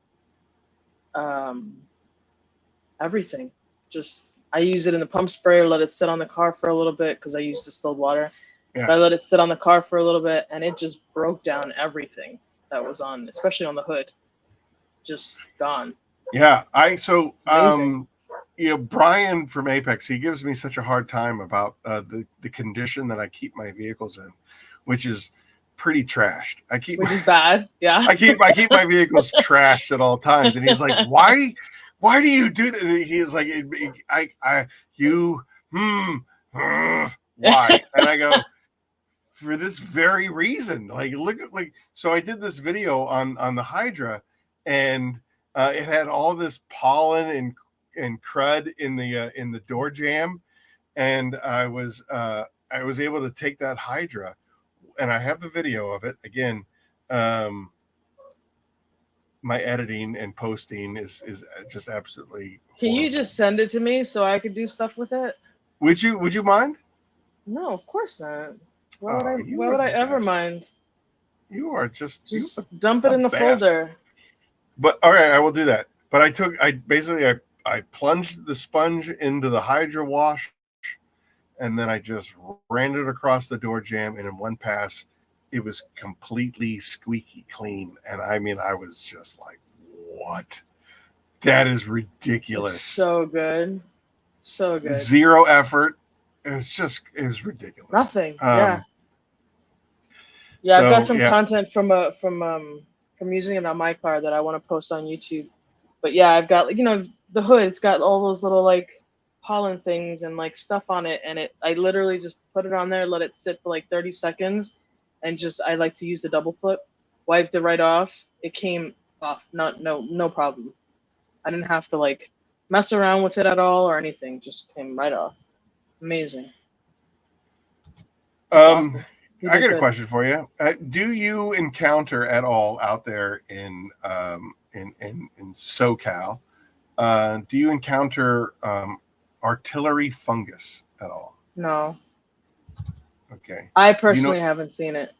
everything. Just I use it in the pump sprayer, let it sit on the car for a little bit because I use distilled water. Yeah. I let it sit on the car for a little bit, and it just broke down everything that was on, especially on the hood. Just gone. Yeah, Amazing. Brian from Apex, he gives me such a hard time about the condition that I keep my vehicles in, which is pretty trashed. Which is bad. Yeah. I keep my vehicles trashed at all times, and he's like, why do you do that? And he's like, why? And I go, for this very reason. Like, so I did this video on the Hydra, and it had all this pollen and crud in the door jamb, and I was able to take that Hydra, and I have the video of it again. My editing and posting is just absolutely horrible. Can you just send it to me so I could do stuff with it? Would you mind? No, of course not. Why You would are I the ever best. mind? You are just Dump it in the best. folder. But all right, I will do that. But I plunged the sponge into the Hydra wash, and then I just ran it across the door jamb, and in one pass, it was completely squeaky clean. And I mean, I was just like, what? That is ridiculous. It's so good. So good. Zero effort. It's ridiculous. Nothing. Yeah. Yeah, I've got some content from using it on my car that I want to post on YouTube. But yeah, I've got, you know, the hood, it's got all those little like pollen things and like stuff on it, and I literally just put it on there, let it sit for like 30 seconds, and just I like to use the double flip, wiped it right off. It came off, no problem. I didn't have to like mess around with it at all or anything, just came right off. Amazing. Awesome. I got a question for you. Do you encounter at all out there in SoCal? Do you encounter artillery fungus at all? No. Okay. I personally haven't seen it.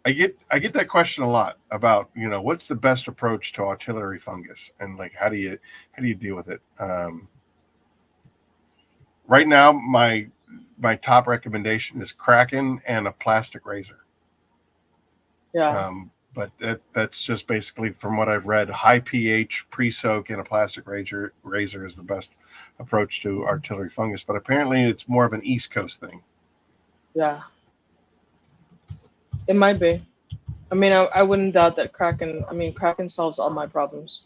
I get that question a lot about, you know, what's the best approach to artillery fungus, and like how do you deal with it? Right now, my top recommendation is Kraken and a plastic razor. Yeah. But that's just basically from what I've read. High pH pre-soak and a plastic razor is the best approach to artillery fungus. But apparently, it's more of an East Coast thing. Yeah. It might be. I mean, I wouldn't doubt that Kraken. I mean, Kraken solves all my problems.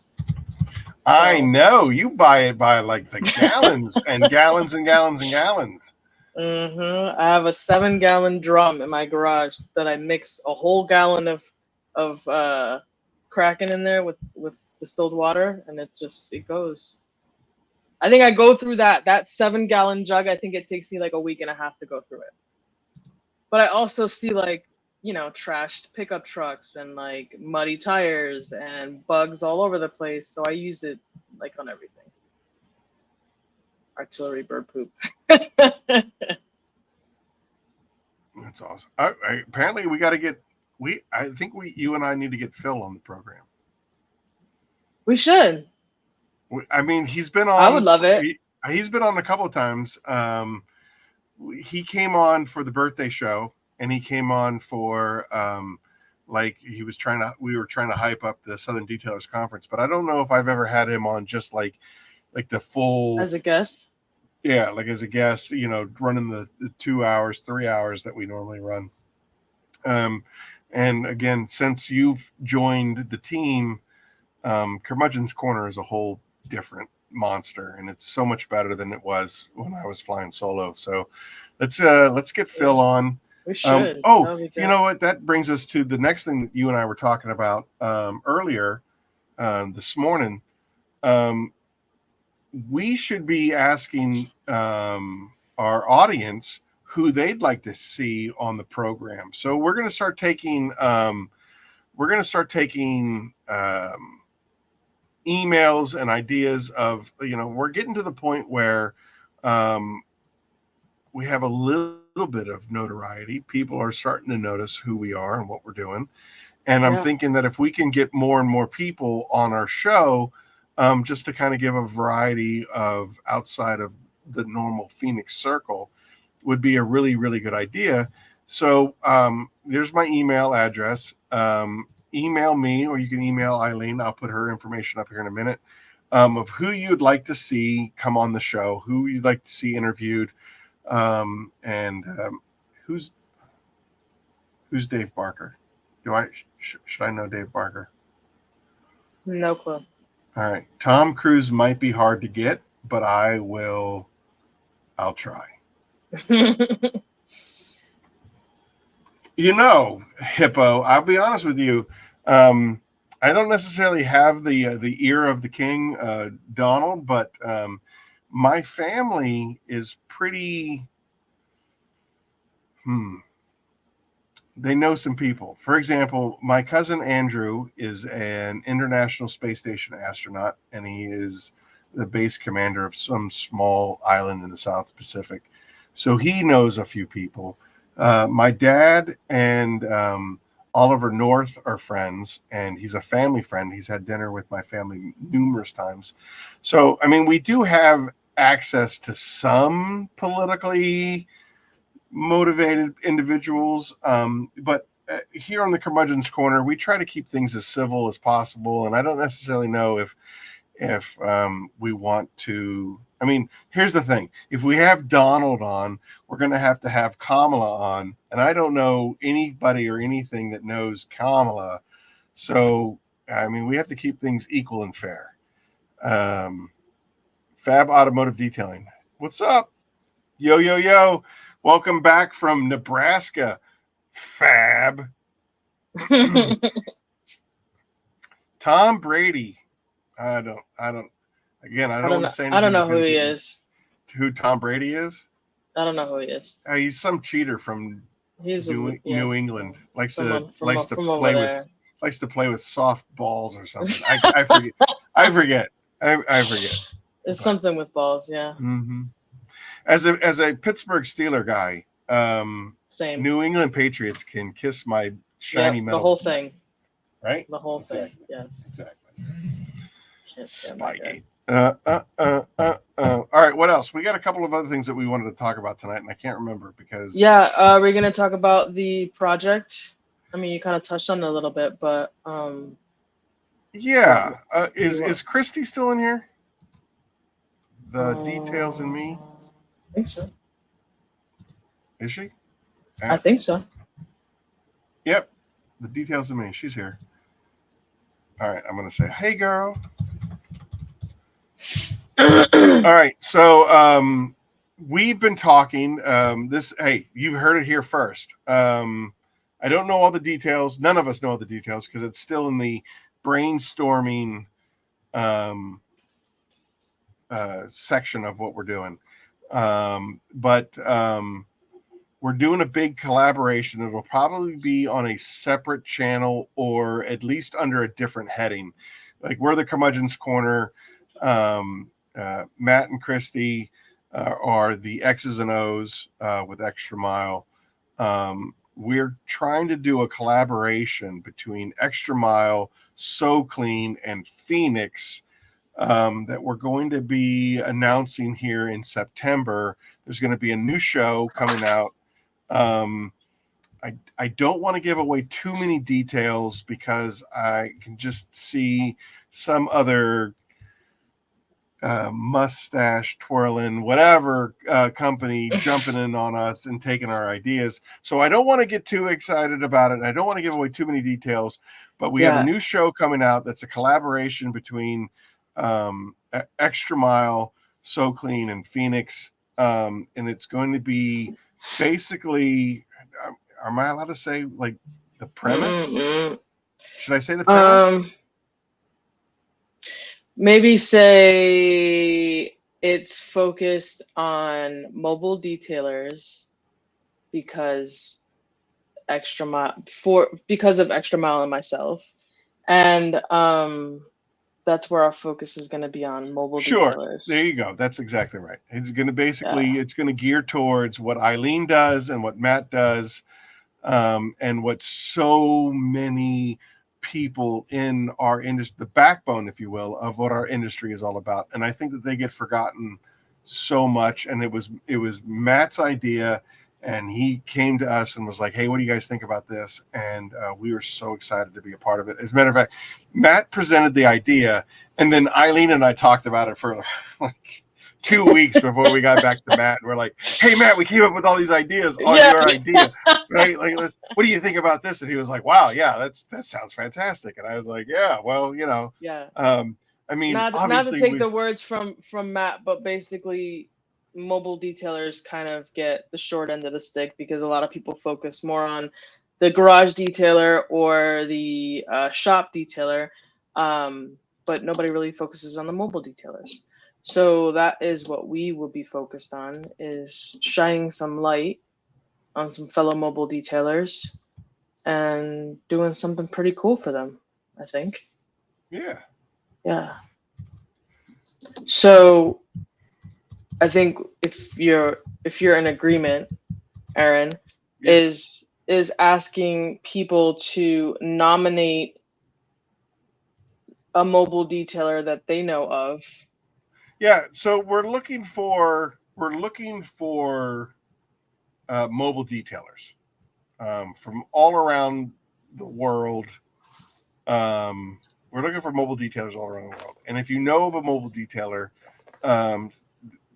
I know you buy it by like the gallons and gallons and gallons and gallons. I have a 7-gallon drum in my garage that I mix a whole gallon of Kraken in there with distilled water, and it goes. I think I go through that 7-gallon jug. I think it takes me like a week and a half to go through it. But I also see like, you know, trashed pickup trucks and like muddy tires and bugs all over the place. So I use it like on everything. Artillery bird poop. That's awesome. Apparently we got to get, I think you and I need to get Phil on the program. We should. I mean, he's been on. I would love it. He's been on a couple of times. He came on for the birthday show, and he came on for like we were trying to hype up the Southern Detailers Conference, but I don't know if I've ever had him on just like the full as a guest. Yeah, like as a guest, you know, running the 2 hours, 3 hours that we normally run. And again, since you've joined the team, Curmudgeon's Corner is a whole different monster, and it's so much better than it was when I was flying solo. So let's get Phil on. We should. You know what? That brings us to the next thing that you and I were talking about earlier this morning. We should be asking our audience who they'd like to see on the program. So we're going to start taking emails and ideas of, you know, we're getting to the point where we have a little bit of notoriety. People are starting to notice who we are and what we're doing. And I'm thinking that if we can get more and more people on our show, just to kind of give a variety of outside of the normal Phoenix circle, would be a really, really good idea. So there's my email address. Email me, or you can email Eileen. I'll put her information up here in a minute, of who you'd like to see come on the show, who you'd like to see interviewed, and who's Dave Barker? Should I know Dave Barker? No clue. All right. Tom Cruise might be hard to get, but I'll try. You know, Hippo, I'll be honest with you. I don't necessarily have the ear of the king, Donald, but my family is pretty. They know some people. For example, my cousin Andrew is an International Space Station astronaut, and he is the base commander of some small island in the South Pacific. So he knows a few people. My dad and Oliver North are friends, and he's a family friend. He's had dinner with my family numerous times. So, I mean, we do have access to some politically motivated individuals, but here on the Curmudgeon's Corner, we try to keep things as civil as possible. And I don't necessarily know if we want to. I mean, here's the thing: if we have Donald on, we're going to have Kamala on, and I don't know anybody or anything that knows Kamala. So, I mean, we have to keep things equal and fair. Fab Automotive Detailing, what's up? Yo, yo, yo! Welcome back from Nebraska, Fab. Tom Brady. I don't. Again, I don't want to say anything. I don't know who he is. Who Tom Brady is? I don't know who he is. He's some cheater from New England. Likes to play with soft balls or something. I forget. I forget. It's something with balls, yeah. Mm-hmm. As a Pittsburgh Steeler guy, same. New England Patriots can kiss my shiny metal. The whole thing. Right? The whole thing. Yes. Exactly. Spygate. All right, what else? We got a couple of other things that we wanted to talk about tonight, and I can't remember because we're gonna talk about the project. I mean, you kind of touched on it a little bit, but is Christy still in here? The details in me. I think so. Is she? I think so. Yep, the details in me. She's here. All right, I'm gonna say, hey, girl. All right, so we've been talking. Hey, you've heard it here first. I don't know all the details. None of us know all the details because it's still in the brainstorming section of what we're doing. But we're doing a big collaboration. It'll probably be on a separate channel or at least under a different heading. Like we're the Curmudgeon's Corner. Matt and Christy are the X's and O's with Extra Mile. We're trying to do a collaboration between Extra Mile, So Cleen, and Phoenix that we're going to be announcing here in September. There's going to be a new show coming out. I don't want to give away too many details because I can just see some other mustache twirling, whatever company jumping in on us and taking our ideas. So I don't want to get too excited about it. I don't want to give away too many details, but we have a new show coming out that's a collaboration between Extra Mile, So Cleen, and Phoenix. And it's going to be basically, am I allowed to say like the premise? Should I say the premise? Maybe say it's focused on mobile detailers because of Extra Mile and myself, and that's where our focus is going to be on mobile detailers. There you go. That's exactly right. It's going to it's going to gear towards what Eileen does and what Matt does, and what so many people in our industry, the backbone, if you will, of what our industry is all about. And I think that they get forgotten so much. And it was Matt's idea, and he came to us and was like, hey, what do you guys think about this? And we were so excited to be a part of it. As a matter of fact, Matt presented the idea, and then Eileen and I talked about it for like 2 weeks before we got back to Matt, and we're like, hey, Matt, we came up with all these ideas on your idea, right? Like, what do you think about this? And he was like, wow, yeah, that sounds fantastic. And I was like, yeah, well, I mean, not to take the words from Matt, but basically mobile detailers kind of get the short end of the stick because a lot of people focus more on the garage detailer or the shop detailer, but nobody really focuses on the mobile detailers. So that is what we will be focused on, is shining some light on some fellow mobile detailers and doing something pretty cool for them, I think. Yeah. So I think if you're in agreement, Aaron, yes. is asking people to nominate a mobile detailer that they know of. Yeah, so we're looking for mobile detailers from all around the world. We're looking for mobile detailers all around the world. And if you know of a mobile detailer,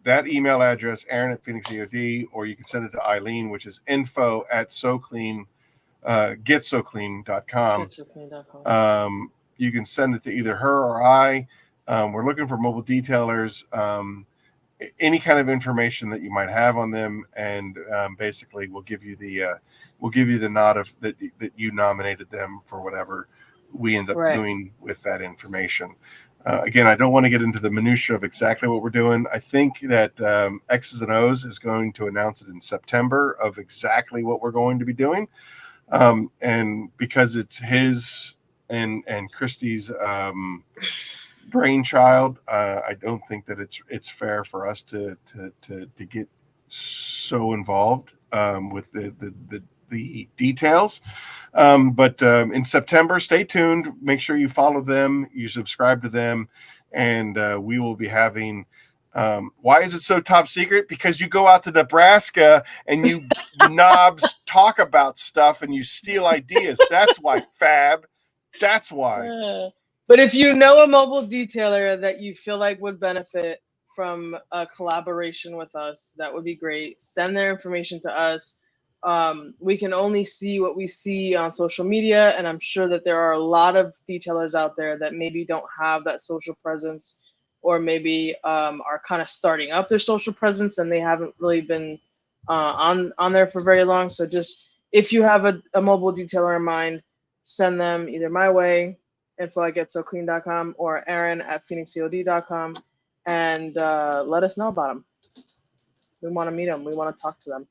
that email address, Aaron at Phoenix E.O.D, or you can send it to Eileen, which is info@SoCleen, getsocleen.com. Getsocleen.com. You can send it to either her or I. We're looking for mobile detailers, any kind of information that you might have on them, and basically we'll give you the nod of that you nominated them for whatever we end up doing with that information. Again, I don't want to get into the minutia of exactly what we're doing. I think that X's and O's is going to announce it in September of exactly what we're going to be doing, and because it's his and Christy's brainchild, I don't think that it's fair for us to get so involved with the details. But in September, stay tuned. Make sure you follow them, you subscribe to them, and we will be having. Why is it so top secret? Because you go out to Nebraska and you knobs talk about stuff and you steal ideas. That's why, Fab. That's why. But if you know a mobile detailer that you feel like would benefit from a collaboration with us, that would be great. Send their information to us. We can only see what we see on social media, and I'm sure that there are a lot of detailers out there that maybe don't have that social presence, or maybe are kind of starting up their social presence and they haven't really been on there for very long. So just if you have a mobile detailer in mind, send them either my way, info@getsocleen.com, or Aaron at phoenixeod.com, and let us know about them. We want to meet them. We want to talk to them.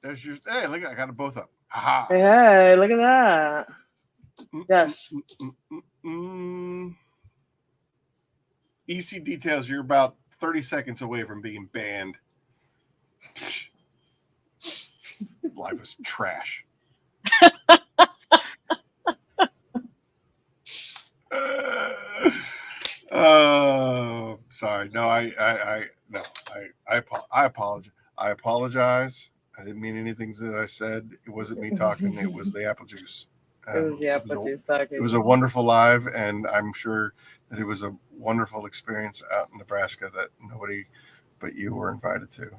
There's your. Hey, look, I got it both up. Ha-ha. Hey, look at that. Yes. EC Details, you're about 30 seconds away from being banned. Life is trash. Sorry. No, I apologize. I apologize. I didn't mean anything that I said. It wasn't me talking. It was the apple juice. It was the apple juice. It was a wonderful live, and I'm sure that it was a wonderful experience out in Nebraska that nobody but you were invited to.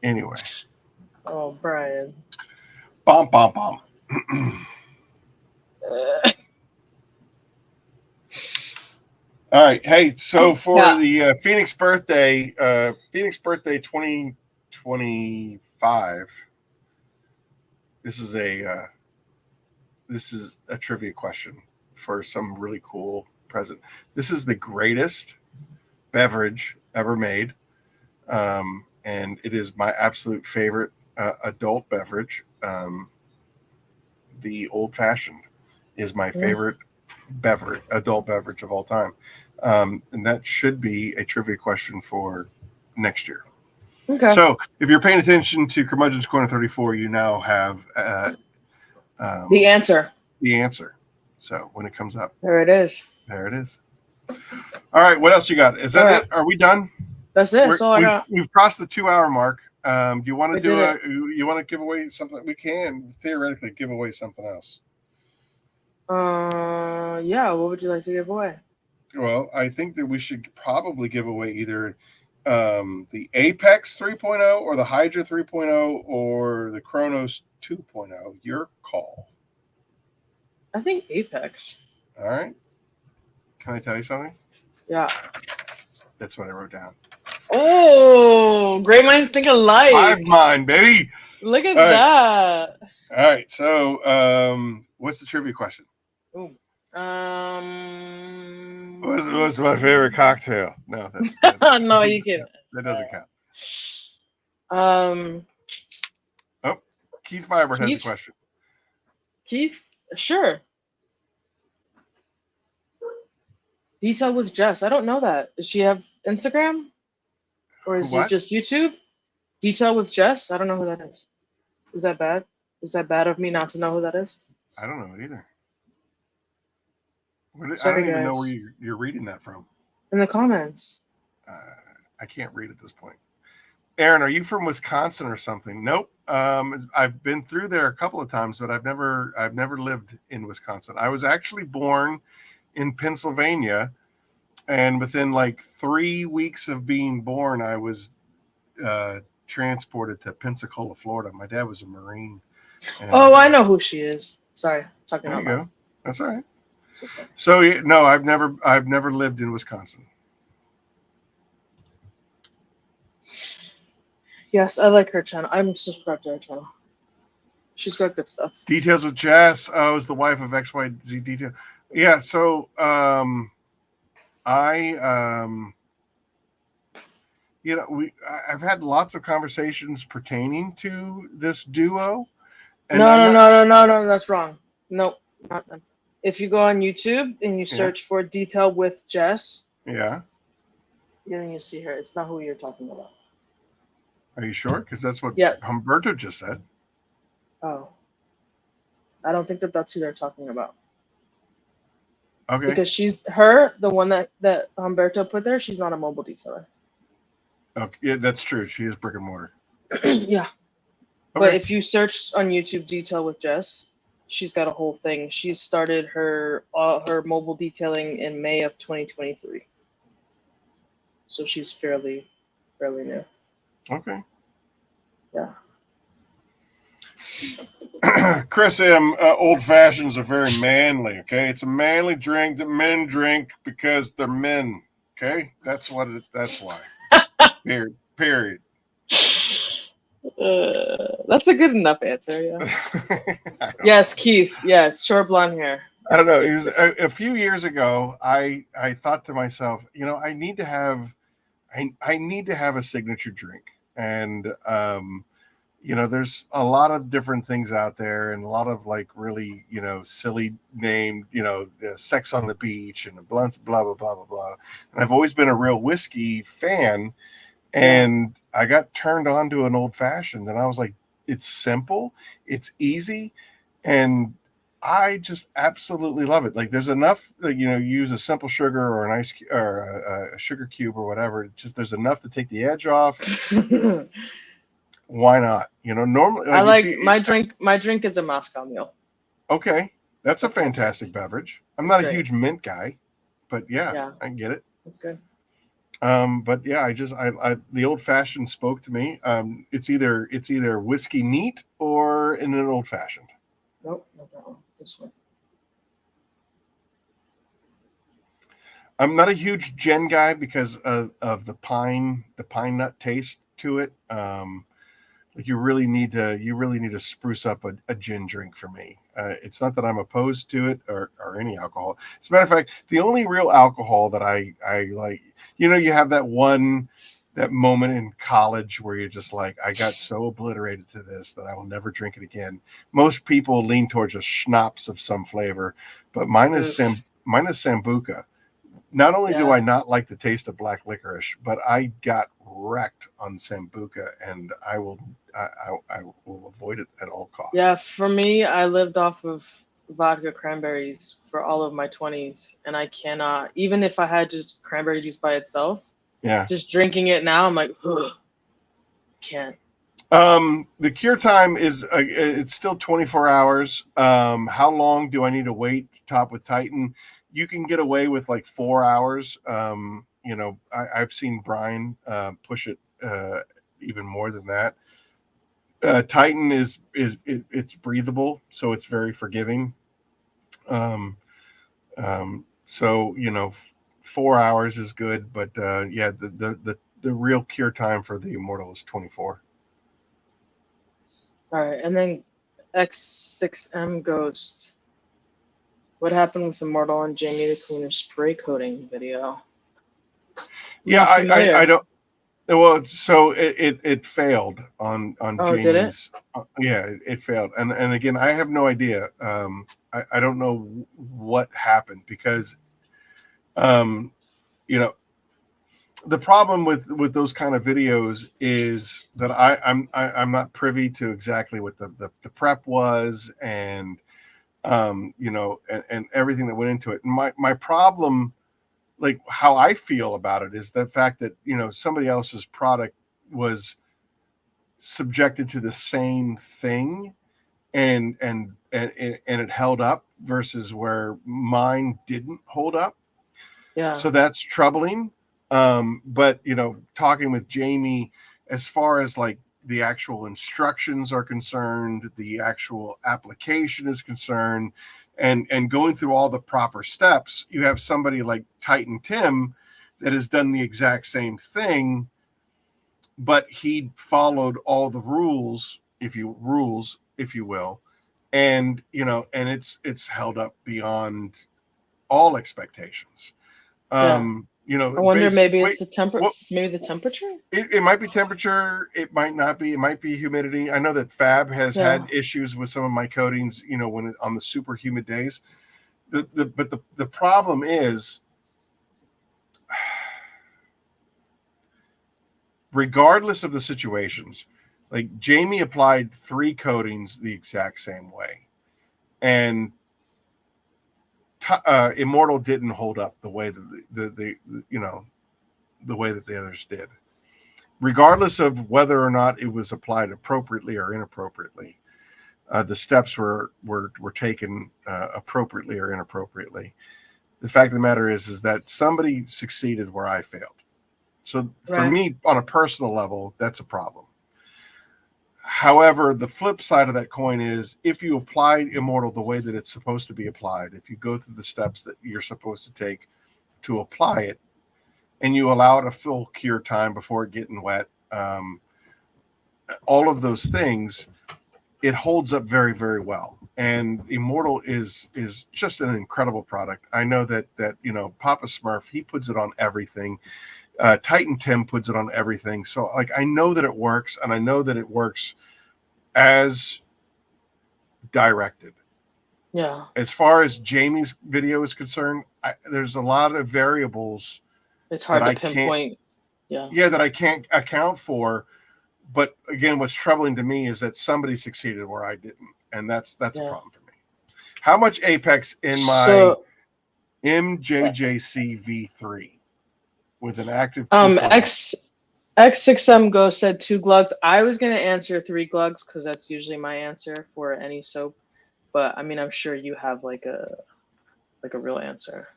Anyway. Oh, Brian. Bomb. All right. Hey, so for the Phoenix birthday 2025, this is a trivia question for some really cool present. This is the greatest beverage ever made, and it is my absolute favorite adult beverage. The old fashioned is my favorite adult beverage of all time, and that should be a trivia question for next year. Okay. So if you're paying attention to Curmudgeon's Corner 34, you now have the answer. So when it comes up, there it is. All right, what else you got? Is that it? Are we done? That's it. That's all I got. We've crossed the 2-hour mark. Do you want to you want to give away something? We can theoretically give away something else. Yeah. What would you like to give away? Well, I think that we should probably give away either the Apex 3.0 or the Hydra 3.0 or the Chronos 2.0. Your call. I think Apex. All right. Can I tell you something? Yeah. That's what I wrote down. Oh, great minds think alike. Hive mind, baby. Look at that. All right. So, what's the trivia question? Ooh. What's my favorite cocktail? No, that's no, you can't. That doesn't count. Oh, Keith Fiber has a question. Keith, sure. Detail with Jess. I don't know that. Does she have Instagram? Or is it just YouTube? Detail with Jess? I don't know who that is. Is that bad? Is that bad of me not to know who that is? I don't know it either. I Sorry, don't even know where guys. you're reading that from. In the comments. I can't read at this point. Aaron, are you from Wisconsin or something? Nope. I've been through there a couple of times, but I've never lived in Wisconsin. I was actually born in Pennsylvania, and within like 3 weeks of being born, I was transported to Pensacola, Florida. My dad was a Marine. And, Oh, I know who she is. Sorry, talking there out you loud. go. That's all right. So. So no, I've never lived in Wisconsin. Yes, I like her channel. I'm subscribed to her channel. She's got good stuff. Details with Jess. I was the wife of XYZ Detail. Yeah. So I've had lots of conversations pertaining to this duo. And No, that's wrong. Nope, not them. If you go on YouTube and you search for Detail with Jess, then you see her. It's not who you're talking about. Are you sure? Because that's what Yeah. Humberto just said. Oh. I don't think that's who they're talking about. Okay. Because the one that Humberto put there, she's not a mobile detailer. Okay, yeah, that's true. She is brick and mortar. Yeah. Okay. But if you search on YouTube Detail with Jess, she's got a whole thing. She started her mobile detailing in May of 2023. So she's fairly new. Okay. Yeah. Chris M. Old fashions are very manly. Okay, it's a manly drink that men drink because they're men. Okay, that's why. Period. That's a good enough answer. Yeah. Yes, Keith. Yes, short blonde hair. I don't know. It was a few years ago. I thought to myself, I need to have a signature drink, and there's a lot of different things out there, and a lot of like really silly named Sex on the Beach and blah blah blah blah blah. And I've always been a real whiskey fan, and I got turned on to an old fashioned, and I was like, it's simple, it's easy, and I just absolutely love it. Like there's enough, use a simple sugar or an ice or a sugar cube or whatever. There's enough to take the edge off. Why not? Normally I like my drink. My drink is a Moscow Mule. Okay, that's a fantastic beverage. I'm not a huge mint guy, but yeah, I can get it. That's good. But yeah, I the old fashioned spoke to me. It's either whiskey neat or in an old fashioned. Nope, not that one. This one. I'm not a huge gin guy because of the pine nut taste to it. Like you really need to spruce up a gin drink for me. It's not that I'm opposed to it or any alcohol. As a matter of fact, the only real alcohol that I like, you have that moment in college where you're just like, I got so obliterated to this that I will never drink it again. Most people lean towards a schnapps of some flavor, but mine is Sambuca. Not only do I not like the taste of black licorice, but I got wrecked on Sambuca, and I will avoid it at all costs. Yeah, for me, I lived off of vodka cranberries for all of my 20s, and I cannot, even if I had just cranberry juice by itself. Yeah. Just drinking it now, I'm like, ugh, can't. The cure time is it's still 24 hours. How long do I need to wait to top with Titan? You can get away with like 4 hours. I've seen Brian push it even more than that. Titan it's breathable, so it's very forgiving. So 4 hours is good, but the real cure time for the Immortal is 24. All right, and then X6M Ghosts. What happened with Immortal and Jamie the Cleaner spray coating video? I don't. Well, so it failed on Jamie's. Did it? It failed, and again, I have no idea. I don't know what happened because, the problem with those kind of videos is that I'm not privy to exactly what the prep was, and and everything that went into it. And my problem, like how I feel about it, is the fact that somebody else's product was subjected to the same thing, and it held up versus where mine didn't hold up. Yeah. So that's troubling. But talking with Jamie, as far as like the actual instructions are concerned, the actual application is concerned, and going through all the proper steps, you have somebody like Titan Tim that has done the exact same thing, but he followed all the rules, if you will, and it's held up beyond all expectations. I wonder, maybe it's well, maybe the temperature. it might be temperature, it might not be, it might be humidity. I know that Fab has had issues with some of my coatings, when on the super humid days. But the problem is, regardless of the situations, like Jamie applied 3 coatings the exact same way, and Immortal didn't hold up the way that the way that the others did, regardless of whether or not it was applied appropriately or inappropriately. The steps were taken appropriately or inappropriately. The fact of the matter is that somebody succeeded where I failed. So for me, on a personal level, that's a problem. However, the flip side of that coin is, if you apply Immortal the way that it's supposed to be applied, if you go through the steps that you're supposed to take to apply it, and you allow it a full cure time before it getting wet, all of those things, it holds up very, very well. And Immortal is just an incredible product. I know that Papa Smurf, he puts it on everything. Titan Tim puts it on everything. So like, I know that it works, and I know that it works as directed. Yeah. As far as Jamie's video is concerned, there's a lot of variables. It's hard to pinpoint. That I can't account for. But again, what's troubling to me is that somebody succeeded where I didn't, and that's a problem for me. How much Apex in my MJJC V3 with an active 2.0? X6M Go said 2 glugs. I was gonna answer 3 glugs because that's usually my answer for any soap. But I mean, I'm sure you have like a real answer.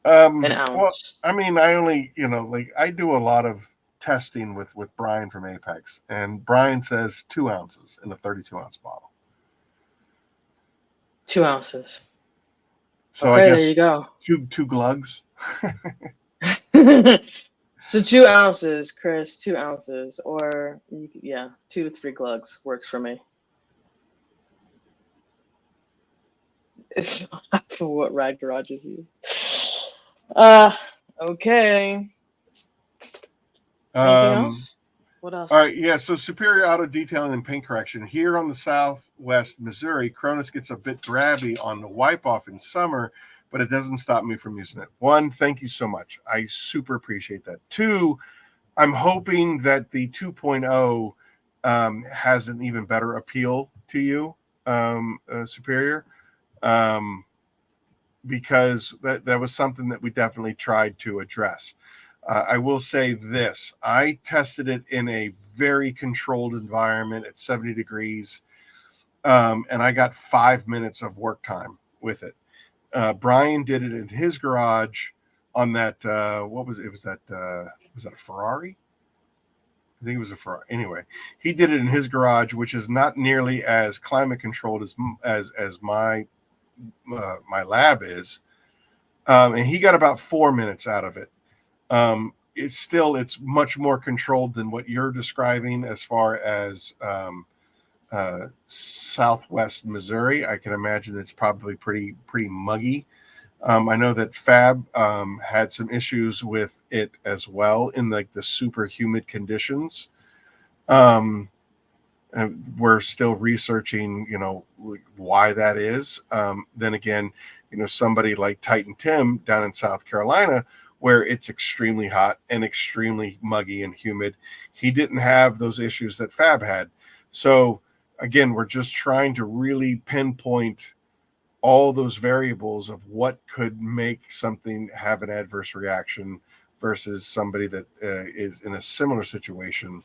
An ounce. Well, I mean, I only I do a lot of testing with Brian from Apex, and Brian says 2 ounces in a 32-ounce bottle. 2 ounces. So I guess there you go. Two glugs. So 2 ounces, Chris. 2 ounces, or 2 to 3 glugs works for me. It's not for what Rad Garages use. Okay. Anything else? What else? All right, yeah. So Superior Auto Detailing and Paint Correction here on the Southwest Missouri. Cronus gets a bit grabby on the wipe off in summer, but it doesn't stop me from using it. 1, thank you so much. I super appreciate that. 2, I'm hoping that the 2.0 has an even better appeal to you, Superior, because that was something that we definitely tried to address. I will say this. I tested it in a very controlled environment at 70 degrees, and I got 5 minutes of work time with it. Brian did it in his garage on that, what was it? Was that a Ferrari? I think it was a Ferrari. Anyway, he did it in his garage, which is not nearly as climate controlled as my lab is. And he got about 4 minutes out of it. It's much more controlled than what you're describing as far as Southwest Missouri. I can imagine it's probably pretty muggy. I know that Fab had some issues with it as well in like the super humid conditions. And we're still researching, why that is. Then again, somebody like Titan Tim down in South Carolina where it's extremely hot and extremely muggy and humid. He didn't have those issues that Fab had. So again, we're just trying to really pinpoint all those variables of what could make something have an adverse reaction versus somebody that is in a similar situation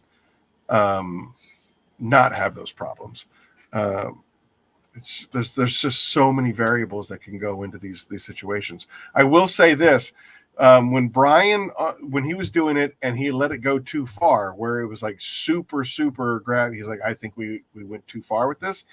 not have those problems. There's just so many variables that can go into these situations. I will say this: when Brian when he was doing it and he let it go too far, where it was like super grab, he's like, I think we went too far with this.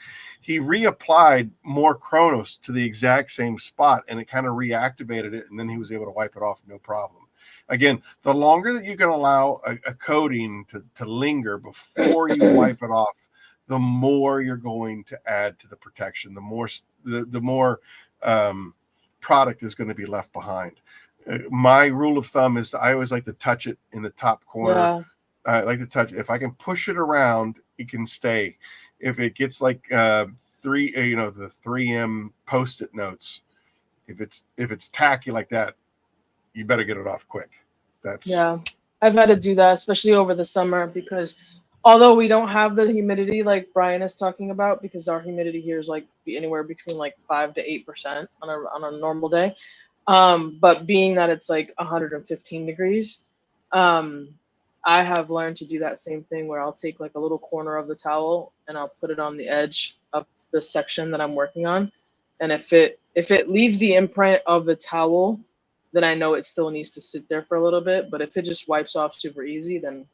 He reapplied more Chronos to the exact same spot, and it kind of reactivated it, and then he was able to wipe it off no problem. Again, the longer that you can allow a coating to linger before you wipe it off, the more you're going to add to the protection, the more product is going to be left behind. My rule of thumb is I always like to touch it in the top corner. Yeah. I like to touch it. If I can push it around, it can stay. If it gets like the 3M Post-it notes, if it's tacky like that, you better get it off quick. Yeah, I've had to do that, especially over the summer, because although we don't have the humidity like Brian is talking about, because our humidity here is like anywhere between like 5 to 8% on a normal day. But being that it's like 115 degrees, I have learned to do that same thing where I'll take like a little corner of the towel and I'll put it on the edge of the section that I'm working on. And if it leaves the imprint of the towel, then I know it still needs to sit there for a little bit. But if it just wipes off super easy, then it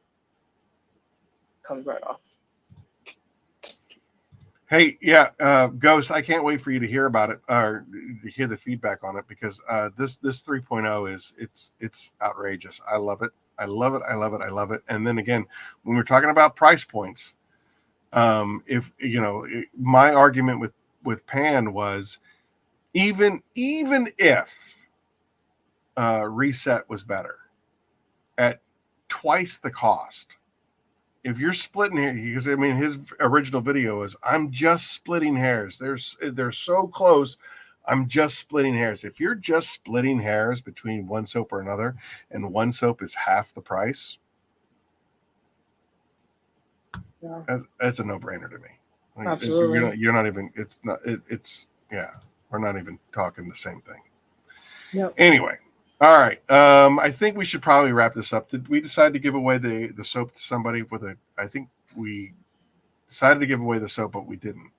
comes right off. Hey, yeah, Ghost, I can't wait for you to hear about it or to hear the feedback on it, because this 3.0 it's outrageous. I love it. I love it. I love it. I love it. And then again, when we're talking about price points, if my argument with Pan was even if Reset was better at twice the cost. If you're splitting it, because I mean, his original video is, I'm just splitting hairs. They're so close. I'm just splitting hairs. If you're just splitting hairs between one soap or another, and one soap is half the price, Yeah. that's a no-brainer to me. Like, Absolutely. You're not even. It's not. It's yeah. We're not even talking the same thing. Yep. Anyway. All right. I think we should probably wrap this up. Did we decide to give away the soap to somebody I think we decided to give away the soap, but we didn't.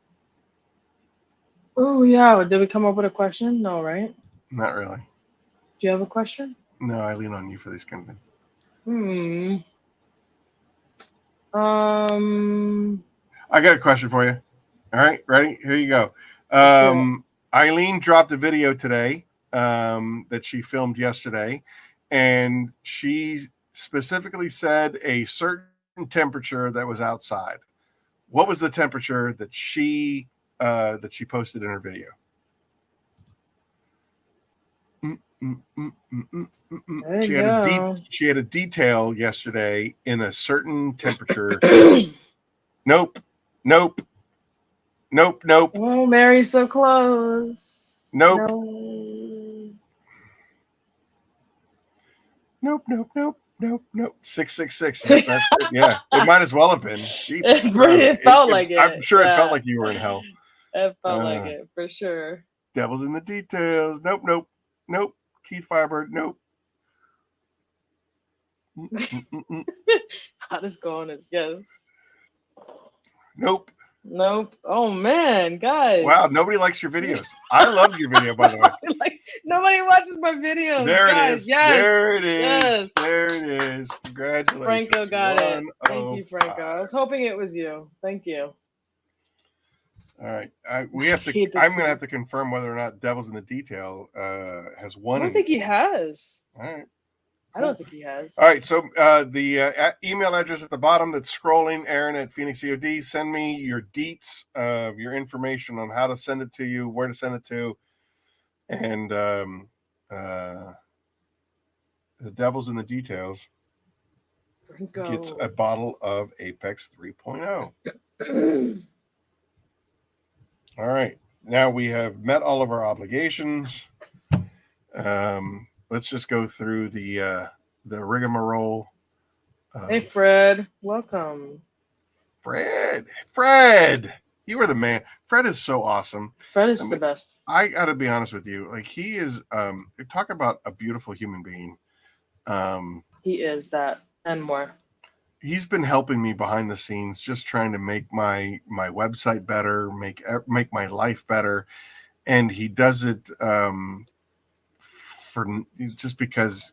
Oh yeah. Did we come up with a question? No, right? Not really. Do you have a question? No, I lean on you for these kind of Hmm. things. I got a question for you. All right, ready? Here you go. Eileen dropped a video today that she filmed yesterday, and she specifically said a certain temperature that was outside. What was the temperature that she posted in her video? She had a detail yesterday in a certain temperature. Nope. Oh, Mary's so close. Nope. Nope. 666. Yep, that's it. Yeah, it might as well have been. It felt like it. I'm sure it felt like you were in hell. It felt like it for sure. Devil's in the details. Nope. Keith Firebird. Nope. Hottest going is yes. Nope. Oh man, guys. Wow, nobody likes your videos. I loved your video, by the way. Nobody watches my videos. There guys. it is. Yes. There it is. Yes. There it is. Congratulations. Franco got it. Thank you, Franco. I was hoping it was you. Thank you. All right. I'm going to have to confirm whether or not Devil's in the Detail has won. I don't think he has. All right. I don't think he has. All right, so the email address at the bottom that's scrolling, Aaron at Phoenix E.O.D. Send me your deets, your information on how to send it to you, where to send it to, and the Devil's in the Details gets a bottle of Apex 3.0. All right, now we have met all of our obligations. let's just go through the rigmarole. Hey, Fred, welcome. Fred, you were the man. Fred is so awesome. Fred is the best. I got to be honest with you. Like, he is. Talk about a beautiful human being. He is that and more. He's been helping me behind the scenes, just trying to make my website better, make my life better, and he does it for just because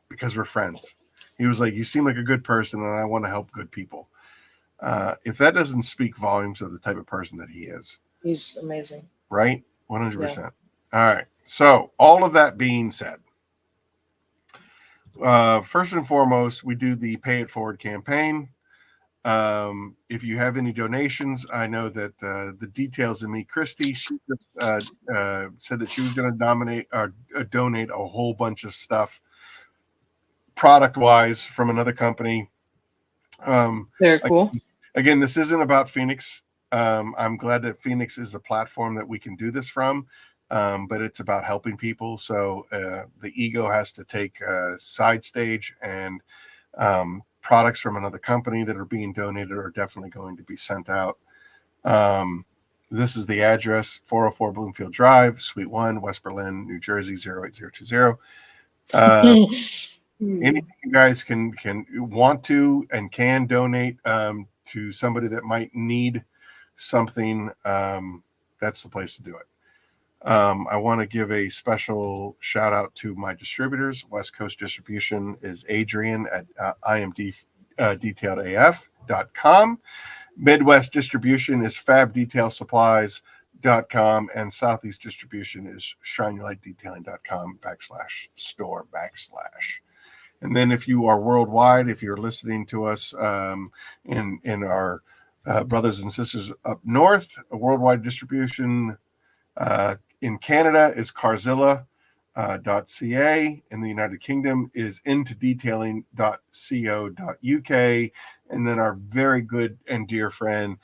because we're friends. He was like, "You seem like a good person, and I want to help good people." If that doesn't speak volumes of the type of person that he is, he's amazing, right? 100%. All right. So, all of that being said, first and foremost, we do the Pay It Forward campaign. If you have any donations, I know that the details in me, Christy, she said that she was going to donate a whole bunch of stuff product wise from another company. Very cool. Again, this isn't about Phoenix. I'm glad that Phoenix is a platform that we can do this from. But it's about helping people. So the ego has to take side stage, and products from another company that are being donated are definitely going to be sent out. This is the address: 404 Bloomfield Drive, Suite 1, West Berlin, New Jersey, 08020. Anything you guys can want to and can donate to somebody that might need something, that's the place to do it. I want to give a special shout out to my distributors. West Coast distribution is Adrian at imddetailedaf.com. Midwest distribution is fabdetailsupplies.com, and Southeast distribution is shinylightdetailing.com/store/. And then if you are worldwide, if you're listening to us in our brothers and sisters up north, a worldwide distribution in Canada is Carzilla.ca. In the United Kingdom is intodetailing.co.uk. And then our very good and dear friend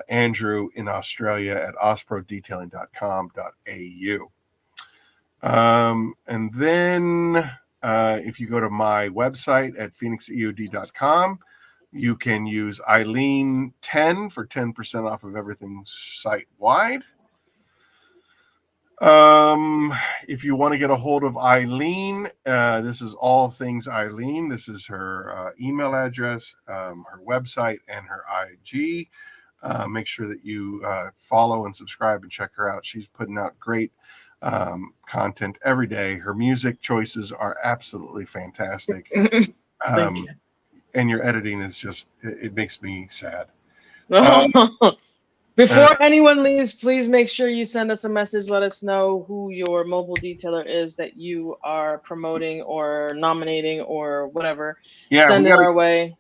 Andrew in Australia at osprodetailing.com.au. And then if you go to my website at phoenixeod.com, you can use Eileen 10 for 10% off of everything site-wide. If you want to get a hold of Eileen, this is all things Eileen. This is her email address, her website, and her IG. Make sure that you follow and subscribe and check her out. She's putting out great content every day. Her music choices are absolutely fantastic. Thank you. And your editing is just, it makes me sad. Before anyone leaves, please make sure you send us a message. Let us know who your mobile detailer is that you are promoting or nominating or whatever. Yeah, send it our way.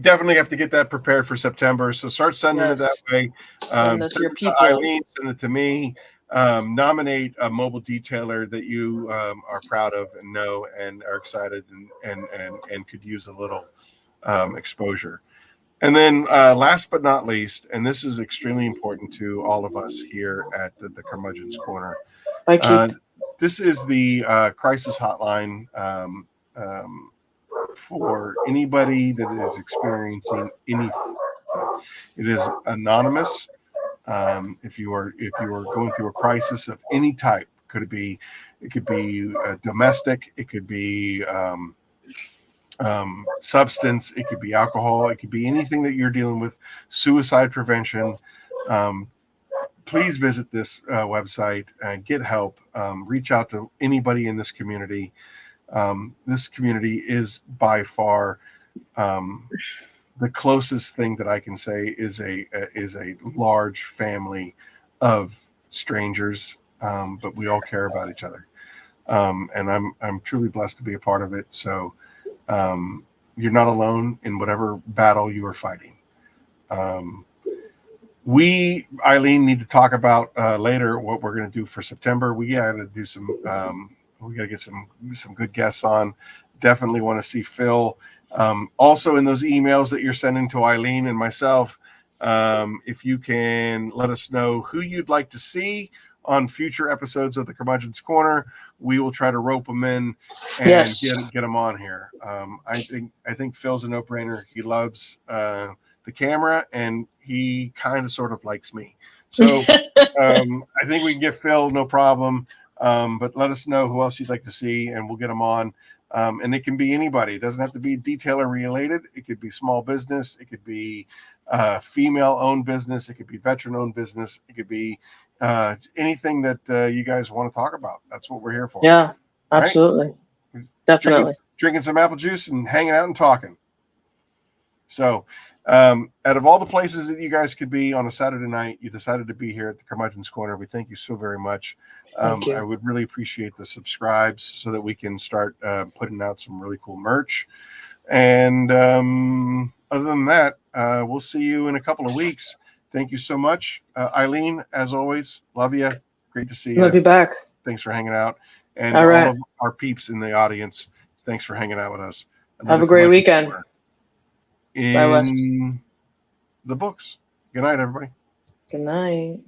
Definitely have to get that prepared for September. So start sending it that way. Send us your people. Eileen, send it to me. Nominate a mobile detailer that you are proud of and know and are excited and could use a little exposure. And then last but not least, and this is extremely important to all of us here at the Curmudgeon's Corner. This is the crisis hotline for anybody that is experiencing anything. It is anonymous. If you are going through a crisis of any type, it could be domestic, it could be substance, it could be alcohol, it could be anything that you're dealing with, suicide prevention. Please visit this website and get help. Reach out to anybody in this community. This community is by far the closest thing that I can say is a large family of strangers, but we all care about each other, and I'm truly blessed to be a part of it. So you're not alone in whatever battle you are fighting. We, Eileen, need to talk about later what we're going to do for September. We got to do some. We got to get some good guests on. Definitely want to see Phil. Also, in those emails that you're sending to Eileen and myself, if you can let us know who you'd like to see, on future episodes of the Curmudgeon's Corner. We will try to rope them in and Yes. get them on here. I think Phil's a no-brainer. He loves the camera, and he kind of sort of likes me. So I think we can get Phil, no problem. But let us know who else you'd like to see, and we'll get them on. And it can be anybody. It doesn't have to be detailer related. It could be small business. It could be female-owned business. It could be veteran-owned business. It could be anything that you guys want to talk about. That's what we're here for. Yeah, absolutely. Right? Definitely. Drinking some apple juice and hanging out and talking. So out of all the places that you guys could be on a Saturday night, you decided to be here at the Curmudgeon's Corner. We thank you so very much. Thank you. I would really appreciate the subscribes so that we can start putting out some really cool merch. And other than that, we'll see you in a couple of weeks. Thank you so much. Eileen, as always, love you. Great to see you. Love you back. Thanks for hanging out. And All right. all of our peeps in the audience, thanks for hanging out with us. Have a great Curmudgeon's weekend. Corner Bye, Wes. in the books. Good night, everybody. Good night.